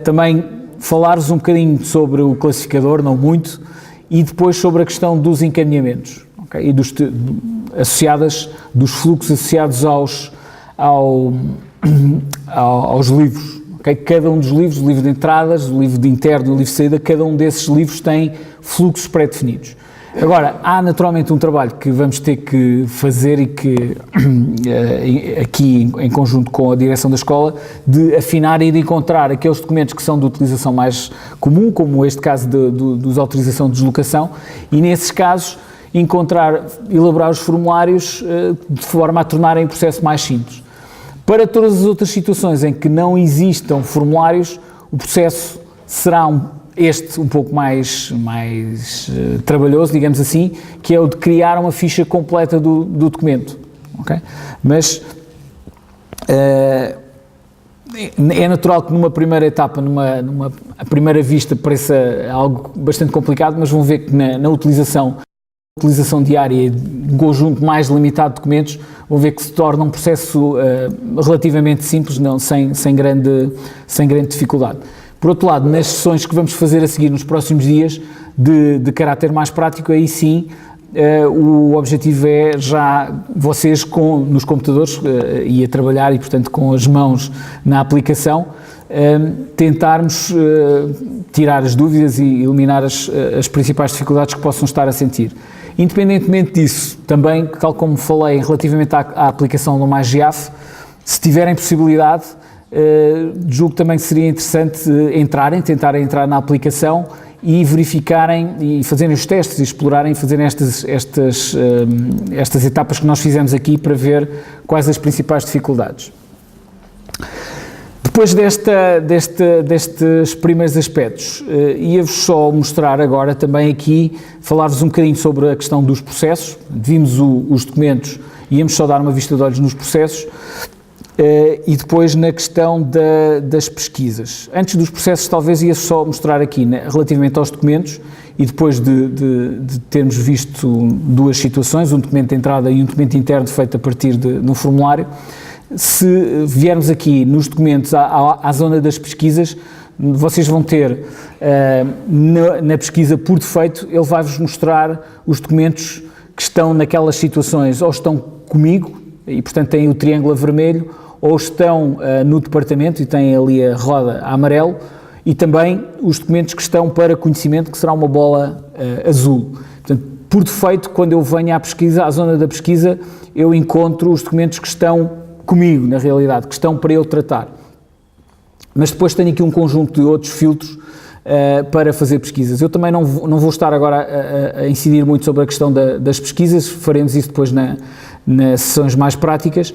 Também falar-vos um bocadinho sobre o classificador, não muito, e depois sobre a questão dos encaminhamentos, okay? E dos fluxos associados aos livros. Okay? Cada um dos livros, o livro de entradas, o livro de interno e o livro de saída, cada um desses livros tem fluxos pré-definidos. Agora, há naturalmente um trabalho que vamos ter que fazer e que aqui em conjunto com a direção da escola, de afinar e de encontrar aqueles documentos que são de utilização mais comum, como este caso dos autorização de deslocação, e nesses casos elaborar os formulários de forma a tornarem o processo mais simples. Para todas as outras situações em que não existam formulários, o processo será um pouco mais trabalhoso, digamos assim, que é o de criar uma ficha completa do documento. Okay? Mas é natural que numa primeira etapa, à primeira vista, pareça algo bastante complicado, mas vão ver que na utilização diária de um conjunto mais limitado de documentos, vão ver que se torna um processo relativamente simples, sem grande dificuldade. Por outro lado, nas sessões que vamos fazer a seguir nos próximos dias, de caráter mais prático, aí sim, o objetivo é já vocês nos computadores e a trabalhar e, portanto, com as mãos na aplicação, tentarmos tirar as dúvidas e eliminar as principais dificuldades que possam estar a sentir. Independentemente disso, também, tal como falei relativamente à aplicação do MyGIAF, se tiverem possibilidade, julgo também que seria interessante tentarem entrar na aplicação e verificarem e fazerem os testes e explorarem, fazerem estas etapas que nós fizemos aqui para ver quais as principais dificuldades. Depois destes primeiros aspectos, ia-vos só mostrar agora também aqui, falar-vos um bocadinho sobre a questão dos processos. Vimos os documentos, íamos só dar uma vista de olhos nos processos, e depois na questão das pesquisas. Antes dos processos, talvez ia só mostrar aqui, relativamente aos documentos, e depois de termos visto duas situações, um documento de entrada e um documento interno feito a partir de um formulário, se viermos aqui nos documentos à zona das pesquisas, vocês vão ter na pesquisa por defeito, ele vai-vos mostrar os documentos que estão naquelas situações, ou estão comigo, e portanto têm o triângulo a vermelho, ou estão no departamento e têm ali a roda a amarelo, e também os documentos que estão para conhecimento, que será uma bola azul. Portanto, por defeito, quando eu venho à pesquisa, à zona da pesquisa, eu encontro os documentos que estão comigo, na realidade, que estão para eu tratar. Mas depois tenho aqui um conjunto de outros filtros para fazer pesquisas. Eu também não vou estar agora a incidir muito sobre a questão das pesquisas, faremos isso depois nas sessões mais práticas.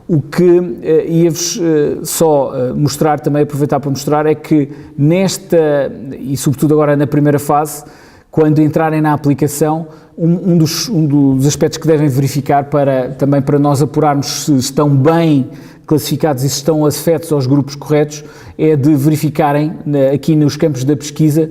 O que ia-vos só mostrar, também aproveitar para mostrar, é que nesta, e sobretudo agora na primeira fase, quando entrarem na aplicação, um dos aspectos que devem verificar também para nós apurarmos se estão bem classificados e se estão afetos aos grupos corretos, é de verificarem aqui nos campos da pesquisa,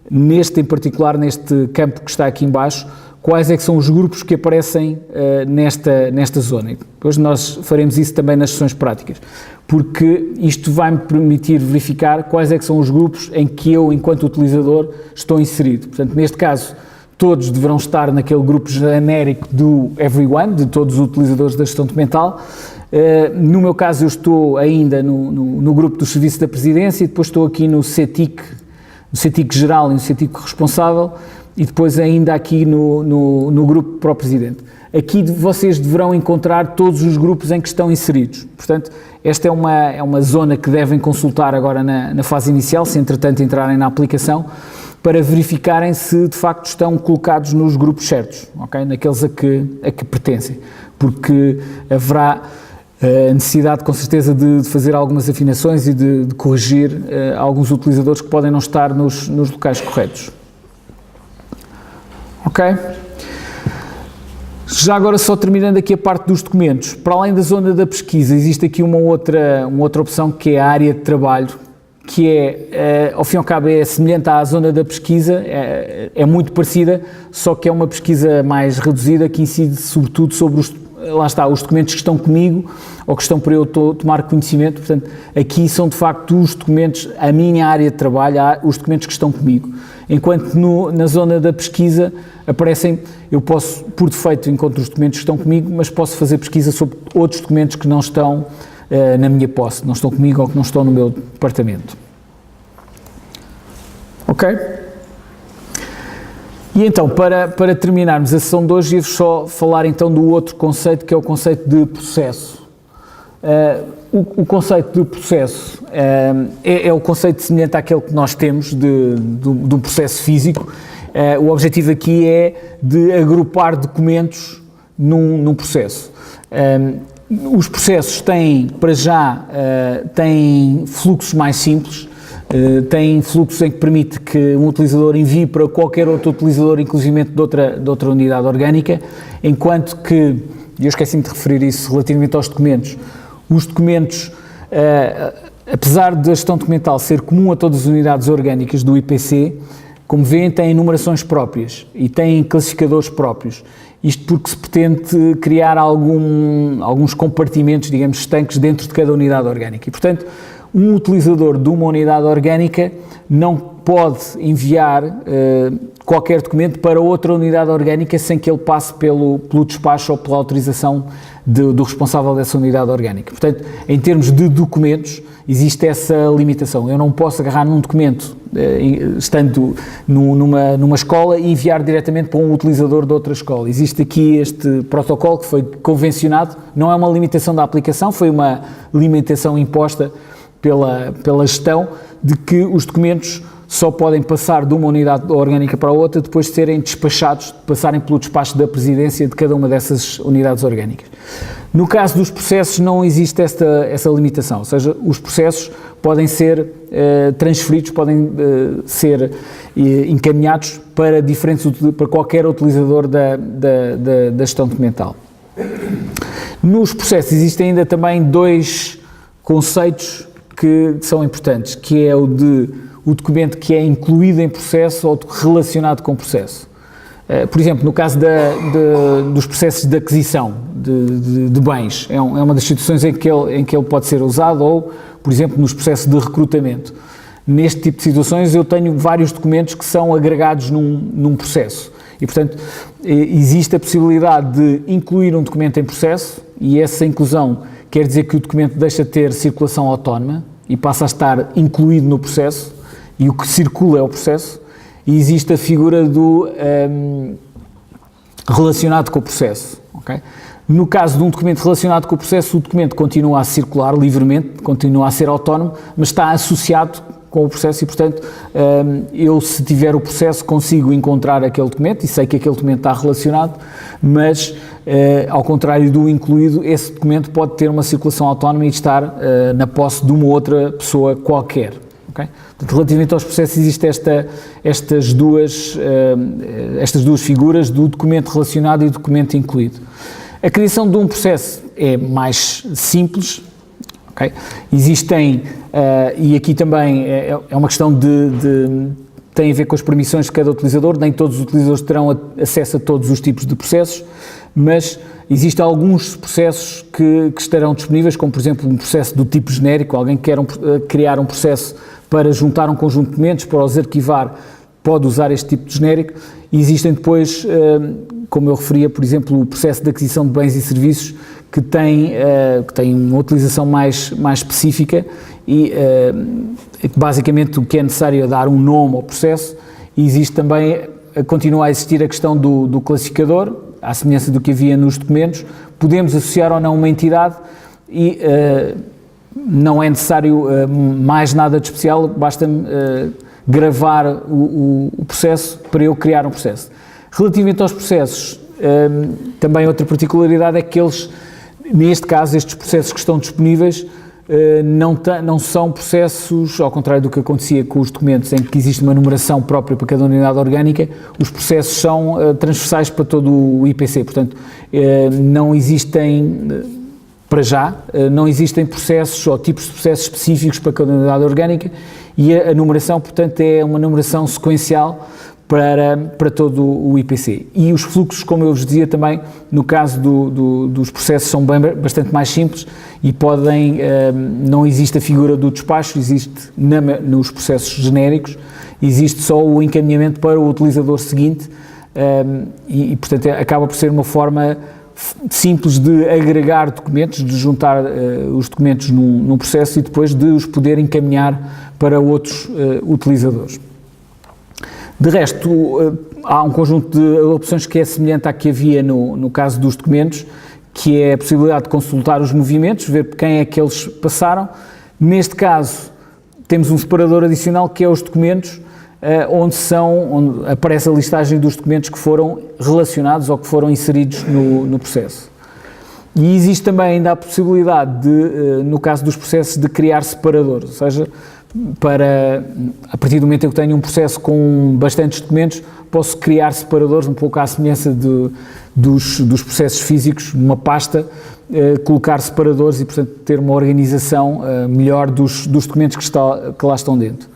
neste em particular, neste campo que está aqui em baixo, quais é que são os grupos que aparecem nesta zona. E depois nós faremos isso também nas sessões práticas, porque isto vai-me permitir verificar quais é que são os grupos em que eu, enquanto utilizador, estou inserido. Portanto, neste caso, todos deverão estar naquele grupo genérico do everyone, de todos os utilizadores da gestão documental. No meu caso, eu estou ainda no grupo do Serviço da Presidência, e depois estou aqui no CETIC geral e no CETIC responsável, e depois ainda aqui no grupo para o Presidente. Aqui vocês deverão encontrar todos os grupos em que estão inseridos. Portanto, esta é uma zona que devem consultar agora na fase inicial, se entretanto entrarem na aplicação, para verificarem se de facto estão colocados nos grupos certos, okay? Naqueles a que pertencem, porque haverá a necessidade com certeza de fazer algumas afinações e de corrigir alguns utilizadores que podem não estar nos locais corretos. Ok? Já agora, só terminando aqui a parte dos documentos, para além da zona da pesquisa, existe aqui uma outra opção, que é a área de trabalho, que ao fim e ao cabo é semelhante à zona da pesquisa, é muito parecida, só que é uma pesquisa mais reduzida, que incide sobretudo sobre os documentos que estão comigo ou que estão para eu tomar conhecimento. Portanto, aqui são de facto os documentos, a minha área de trabalho, os documentos que estão comigo. Enquanto na zona da pesquisa aparecem, eu posso, por defeito, encontro os documentos que estão comigo, mas posso fazer pesquisa sobre outros documentos que não estão na minha posse, não estão comigo ou que não estão no meu departamento. Ok? E então, para terminarmos a sessão de hoje, ia-vos só falar então do outro conceito, que é o conceito de processo. O conceito de processo é o conceito semelhante àquele que nós temos de um processo físico. O objetivo aqui é de agrupar documentos num processo. Os processos têm, para já, têm fluxos mais simples, têm fluxos em que permite que um utilizador envie para qualquer outro utilizador, inclusive de outra unidade orgânica, enquanto que, e eu esqueci-me de referir isso relativamente aos documentos, os documentos, apesar da gestão documental ser comum a todas as unidades orgânicas do IPC, como veem, têm enumerações próprias e têm classificadores próprios. Isto porque se pretende criar alguns compartimentos, digamos, estanques dentro de cada unidade orgânica. E, portanto, um utilizador de uma unidade orgânica não pode enviar qualquer documento para outra unidade orgânica sem que ele passe pelo despacho ou pela autorização do responsável dessa unidade orgânica. Portanto, em termos de documentos, existe essa limitação. Eu não posso agarrar num documento, estando numa escola, e enviar diretamente para um utilizador de outra escola. Existe aqui este protocolo que foi convencionado, não é uma limitação da aplicação, foi uma limitação imposta pela gestão, de que os documentos só podem passar de uma unidade orgânica para a outra depois de serem despachados, de passarem pelo despacho da presidência de cada uma dessas unidades orgânicas. No caso dos processos não existe essa limitação, ou seja, os processos podem ser transferidos, podem ser encaminhados para qualquer utilizador da gestão documental. Nos processos existem ainda também dois conceitos que são importantes, que é o de o documento que é incluído em processo ou relacionado com o processo. Por exemplo, no caso dos processos de aquisição de bens, é uma das situações em que ele pode ser usado, ou, por exemplo, nos processos de recrutamento. Neste tipo de situações eu tenho vários documentos que são agregados num processo e, portanto, existe a possibilidade de incluir um documento em processo e essa inclusão quer dizer que o documento deixa de ter circulação autónoma e passa a estar incluído no processo e o que circula é o processo. E existe a figura do relacionado com o processo. Okay? No caso de um documento relacionado com o processo, o documento continua a circular livremente, continua a ser autónomo, mas está associado com o processo e, portanto, eu, se tiver o processo, consigo encontrar aquele documento e sei que aquele documento está relacionado, mas, ao contrário do incluído, esse documento pode ter uma circulação autónoma e estar na posse de uma outra pessoa qualquer. Okay? Portanto, relativamente aos processos, existem estas duas figuras do documento relacionado e do documento incluído. A criação de um processo é mais simples. Okay? Existem, e aqui também é uma questão tem a ver com as permissões de cada utilizador, nem todos os utilizadores terão acesso a todos os tipos de processos, mas existem alguns processos que estarão disponíveis, como por exemplo um processo do tipo genérico, alguém que quer criar um processo para juntar um conjunto de documentos, para os arquivar, pode usar este tipo de genérico. E existem depois, como eu referia, por exemplo, o processo de aquisição de bens e serviços, que tem uma utilização mais específica e basicamente o que é necessário é dar um nome ao processo. E existe também, continua a existir a questão do classificador, à semelhança do que havia nos documentos. Podemos associar ou não uma entidade e não é necessário mais nada de especial, basta-me gravar o processo para eu criar um processo. Relativamente aos processos, também outra particularidade é que neste caso, estes processos que estão disponíveis não são processos, ao contrário do que acontecia com os documentos, em que existe uma numeração própria para cada unidade orgânica, os processos são transversais para todo o IPC, portanto, não existem, para já, não existem processos ou tipos de processos específicos para cada unidade orgânica e a numeração, portanto, é uma numeração sequencial para todo o IPC. E os fluxos, como eu vos dizia também, no caso dos processos, são bastante mais simples e não existe a figura do despacho, existe nos processos genéricos, existe só o encaminhamento para o utilizador seguinte e, portanto, acaba por ser uma forma simples de agregar documentos, de juntar os documentos num processo e depois de os poder encaminhar para outros utilizadores. De resto, há um conjunto de opções que é semelhante à que havia no caso dos documentos, que é a possibilidade de consultar os movimentos, ver quem é que eles passaram. Neste caso, temos um separador adicional que é os documentos, onde aparece a listagem dos documentos que foram relacionados ou que foram inseridos no processo. E existe também ainda a possibilidade no caso dos processos, de criar separadores, ou seja, a partir do momento em que tenho um processo com bastantes documentos, posso criar separadores, um pouco à semelhança dos processos físicos, numa pasta, colocar separadores e, portanto, ter uma organização melhor dos documentos que lá estão dentro.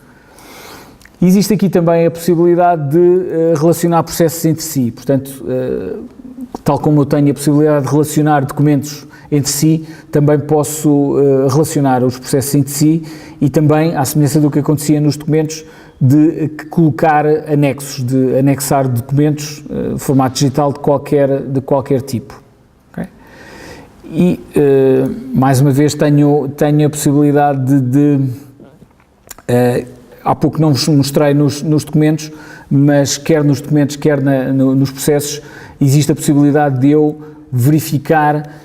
Existe aqui também a possibilidade de relacionar processos entre si, portanto, tal como eu tenho a possibilidade de relacionar documentos entre si, também posso relacionar os processos entre si e também, à semelhança do que acontecia nos documentos, de colocar anexos, de anexar documentos, formato digital de qualquer tipo. Okay? E, mais uma vez, tenho a possibilidade há pouco não vos mostrei nos documentos, mas quer nos documentos, quer nos processos, existe a possibilidade de eu verificar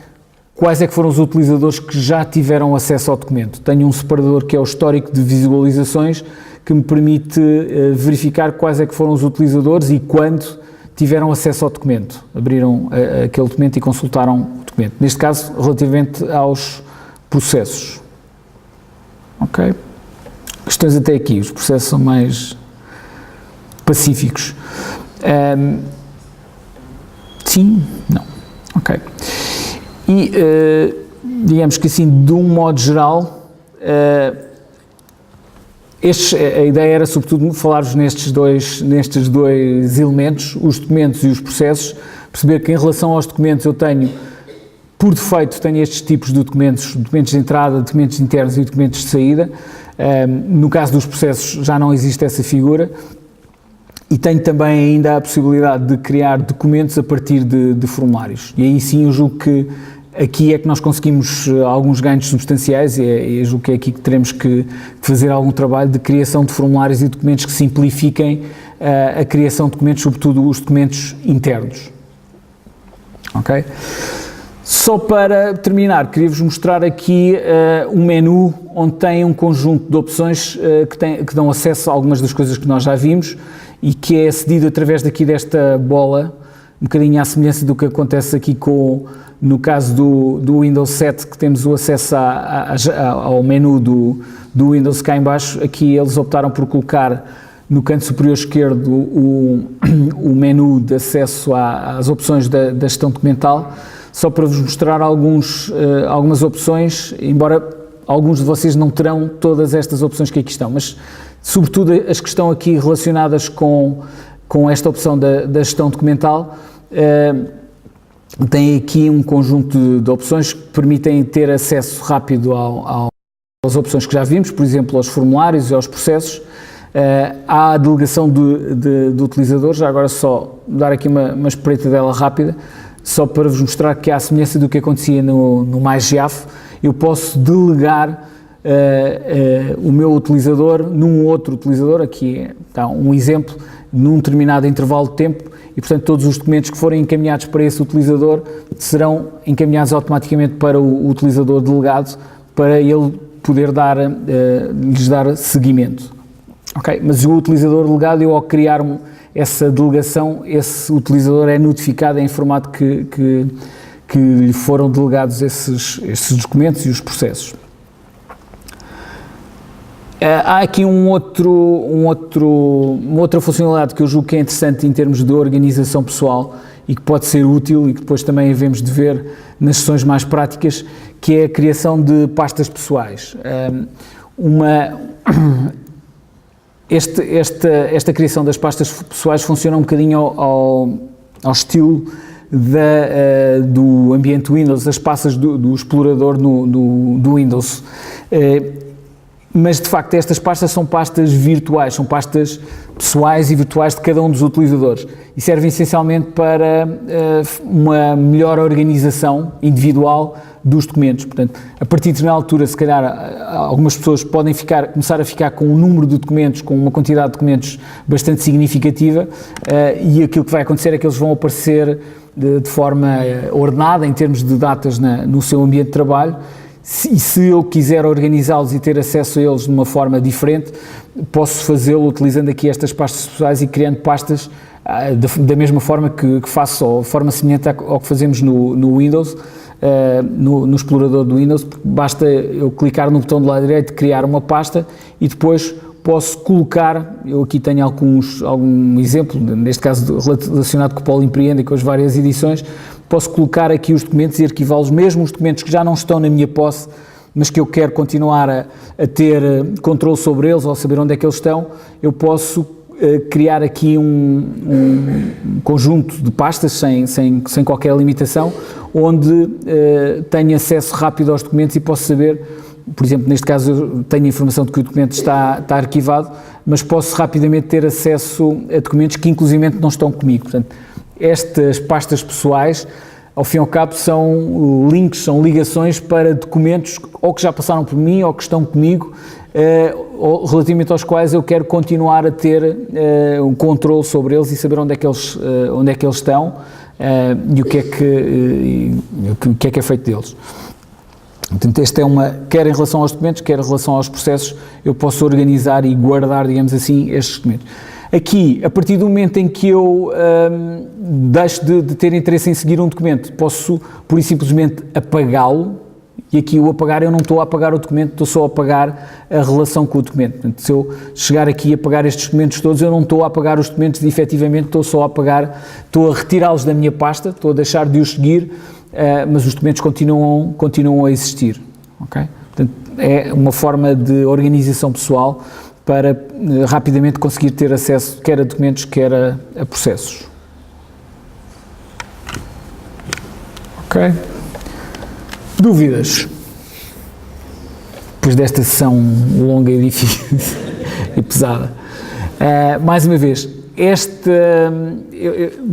quais é que foram os utilizadores que já tiveram acesso ao documento. Tenho um separador que é o histórico de visualizações, que me permite verificar quais é que foram os utilizadores e quando tiveram acesso ao documento. Abriram aquele documento e consultaram o documento. Neste caso, relativamente aos processos. Ok? Questões até aqui. Os processos são mais pacíficos. Sim? Não. Ok. E, digamos que assim, de um modo geral, A ideia era, sobretudo, falar-vos nestes dois elementos, os documentos e os processos, perceber que em relação aos documentos eu tenho, por defeito, tenho estes tipos de documentos de entrada, documentos internos e documentos de saída. No caso dos processos já não existe essa figura. E tenho também ainda a possibilidade de criar documentos a partir de formulários. E aí sim eu julgo que aqui é que nós conseguimos alguns ganhos substanciais e eu julgo que é aqui que teremos que fazer algum trabalho de criação de formulários e documentos que simplifiquem a criação de documentos, sobretudo os documentos internos. Ok? Só para terminar, queria-vos mostrar aqui um menu onde tem um conjunto de opções que dão acesso a algumas das coisas que nós já vimos e que é acedido através desta bola, um bocadinho à semelhança do que acontece aqui no caso do Windows 7, que temos o acesso ao menu do Windows cá em baixo. Aqui eles optaram por colocar no canto superior esquerdo o menu de acesso às opções da gestão documental, só para vos mostrar algumas opções, embora alguns de vocês não terão todas estas opções que aqui estão, mas sobretudo as que estão aqui relacionadas com esta opção da gestão documental. Tem aqui um conjunto de opções que permitem ter acesso rápido às opções que já vimos, por exemplo, aos formulários e aos processos. Há a delegação do utilizador, já agora só dar aqui uma espreitadela rápida, só para vos mostrar que, à semelhança do que acontecia no MyGeaf, eu posso delegar o meu utilizador num outro utilizador. Aqui está um exemplo, num determinado intervalo de tempo, e portanto todos os documentos que forem encaminhados para esse utilizador serão encaminhados automaticamente para o utilizador delegado, para ele poder lhes dar seguimento. Ok? Mas o utilizador delegado, eu ao criar essa delegação, esse utilizador é notificado, é informado que lhe foram delegados esses documentos e os processos. Há aqui uma outra funcionalidade que eu julgo que é interessante em termos de organização pessoal e que pode ser útil e que depois também havemos de ver nas sessões mais práticas, que é a criação de pastas pessoais. Esta criação das pastas pessoais funciona um bocadinho ao estilo do ambiente Windows, das pastas do explorador do Windows. Mas, de facto, estas pastas são pastas virtuais, são pastas pessoais e virtuais de cada um dos utilizadores e servem essencialmente para uma melhor organização individual dos documentos. Portanto, a partir de determinada altura, se calhar, algumas pessoas podem começar a ficar com um número de documentos, com uma quantidade de documentos bastante significativa, e aquilo que vai acontecer é que eles vão aparecer de forma ordenada, em termos de datas no seu ambiente de trabalho. E se eu quiser organizá-los e ter acesso a eles de uma forma diferente, posso fazê-lo utilizando aqui estas pastas pessoais e criando pastas da mesma forma que faço, ou de forma semelhante ao que fazemos no Windows, no explorador do Windows. Basta eu clicar no botão do lado direito de criar uma pasta e depois posso colocar, eu aqui tenho algum exemplo, neste caso relacionado com o Polo Empreende e com as várias edições, posso colocar aqui os documentos e arquivá-los, mesmo os documentos que já não estão na minha posse, mas que eu quero continuar a ter controle sobre eles ou saber onde é que eles estão. Eu posso criar aqui um conjunto de pastas sem qualquer limitação, onde tenho acesso rápido aos documentos e posso saber, por exemplo, neste caso eu tenho a informação de que o documento está arquivado, mas posso rapidamente ter acesso a documentos que inclusivamente não estão comigo. Portanto, estas pastas pessoais, ao fim e ao cabo, são links, são ligações para documentos ou que já passaram por mim ou que estão comigo, ou relativamente aos quais eu quero continuar a ter um controle sobre eles e saber onde é que eles estão e o que é que é feito deles. Portanto, esta é quer em relação aos documentos, quer em relação aos processos, eu posso organizar e guardar, digamos assim, estes documentos. Aqui, a partir do momento em que eu deixo de ter interesse em seguir um documento, posso, pura e simplesmente, apagá-lo, e aqui o apagar, eu não estou a apagar o documento, estou só a apagar a relação com o documento. Portanto, se eu chegar aqui e apagar estes documentos todos, eu não estou a apagar os documentos e, efetivamente, estou a retirá-los da minha pasta, estou a deixar de os seguir, mas os documentos continuam a existir. Okay? Portanto, é uma forma de organização pessoal para rapidamente conseguir ter acesso quer a documentos, quer a processos. Ok? Dúvidas? Depois desta sessão longa e difícil e pesada. Mais uma vez,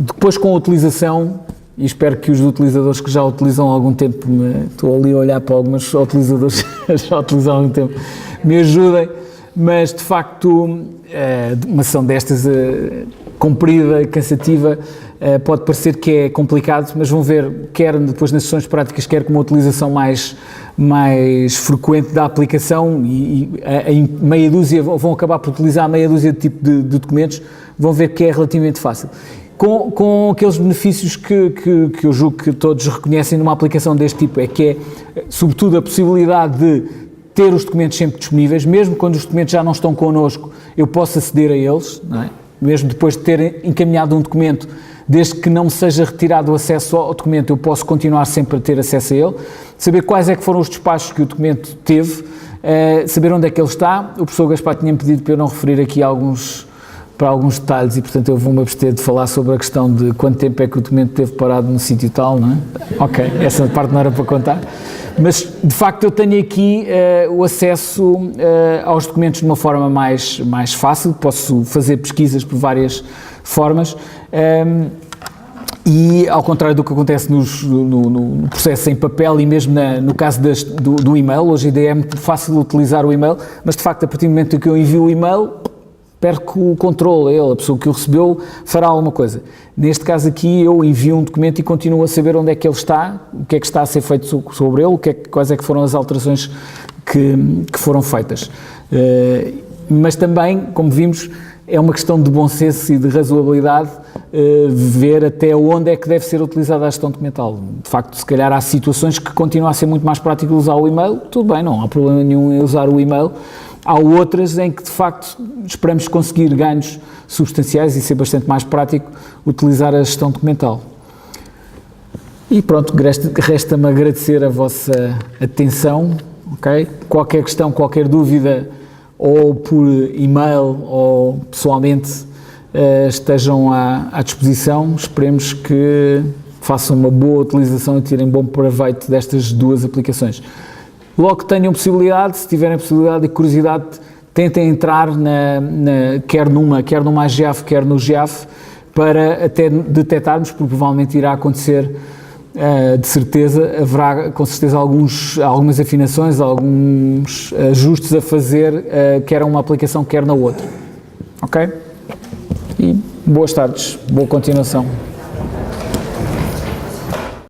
depois com a utilização, e espero que os utilizadores que já utilizam há algum tempo, estou ali a olhar para alguns utilizadores que já utilizam há algum tempo, me ajudem, mas de facto uma sessão destas comprida, cansativa, pode parecer que é complicado, mas vão ver, quer depois nas sessões práticas, quer com uma utilização mais frequente da aplicação, e em meia dúzia, vão acabar por utilizar meia dúzia de tipo de documentos, vão ver que é relativamente fácil. Com aqueles benefícios que eu julgo que todos reconhecem numa aplicação deste tipo, que é, sobretudo, a possibilidade de ter os documentos sempre disponíveis, mesmo quando os documentos já não estão connosco, eu posso aceder a eles, não é? Mesmo depois de ter encaminhado um documento, desde que não me seja retirado o acesso ao documento, eu posso continuar sempre a ter acesso a ele, saber quais é que foram os despachos que o documento teve, saber onde é que ele está. O professor Gaspar tinha-me pedido para eu não referir aqui para alguns detalhes e, portanto, eu vou-me abster de falar sobre a questão de quanto tempo é que o documento teve parado no sítio tal, não é? Ok, essa parte não era para contar. Mas, de facto, eu tenho aqui o acesso aos documentos de uma forma mais fácil, posso fazer pesquisas por várias formas e, ao contrário do que acontece no processo em papel e mesmo no caso do e-mail, hoje em dia é muito fácil utilizar o e-mail, mas, de facto, a partir do momento em que eu envio o e-mail, perco o controle, a pessoa que o recebeu fará alguma coisa. Neste caso aqui, eu envio um documento e continuo a saber onde é que ele está, o que é que está a ser feito sobre ele, quais é que foram as alterações que foram feitas. Mas também, como vimos, é uma questão de bom senso e de razoabilidade ver até onde é que deve ser utilizada a gestão documental. De facto, se calhar há situações que continua a ser muito mais prático usar o e-mail, tudo bem, não há problema nenhum em usar o e-mail. Há outras em que, de facto, esperamos conseguir ganhos substanciais e ser bastante mais prático utilizar a gestão documental. E pronto, resta-me agradecer a vossa atenção, ok? Qualquer questão, qualquer dúvida, ou por e-mail ou pessoalmente, estejam à disposição. Esperemos que façam uma boa utilização e tirem bom proveito destas duas aplicações. Logo que tenham possibilidade, se tiverem possibilidade e curiosidade, tentem entrar quer numa AGIAF, quer no GIAF, para até detectarmos, porque provavelmente irá acontecer, de certeza, haverá com certeza algumas afinações, alguns ajustes a fazer, quer a uma aplicação, quer na outra. Ok? E boas tardes, boa continuação.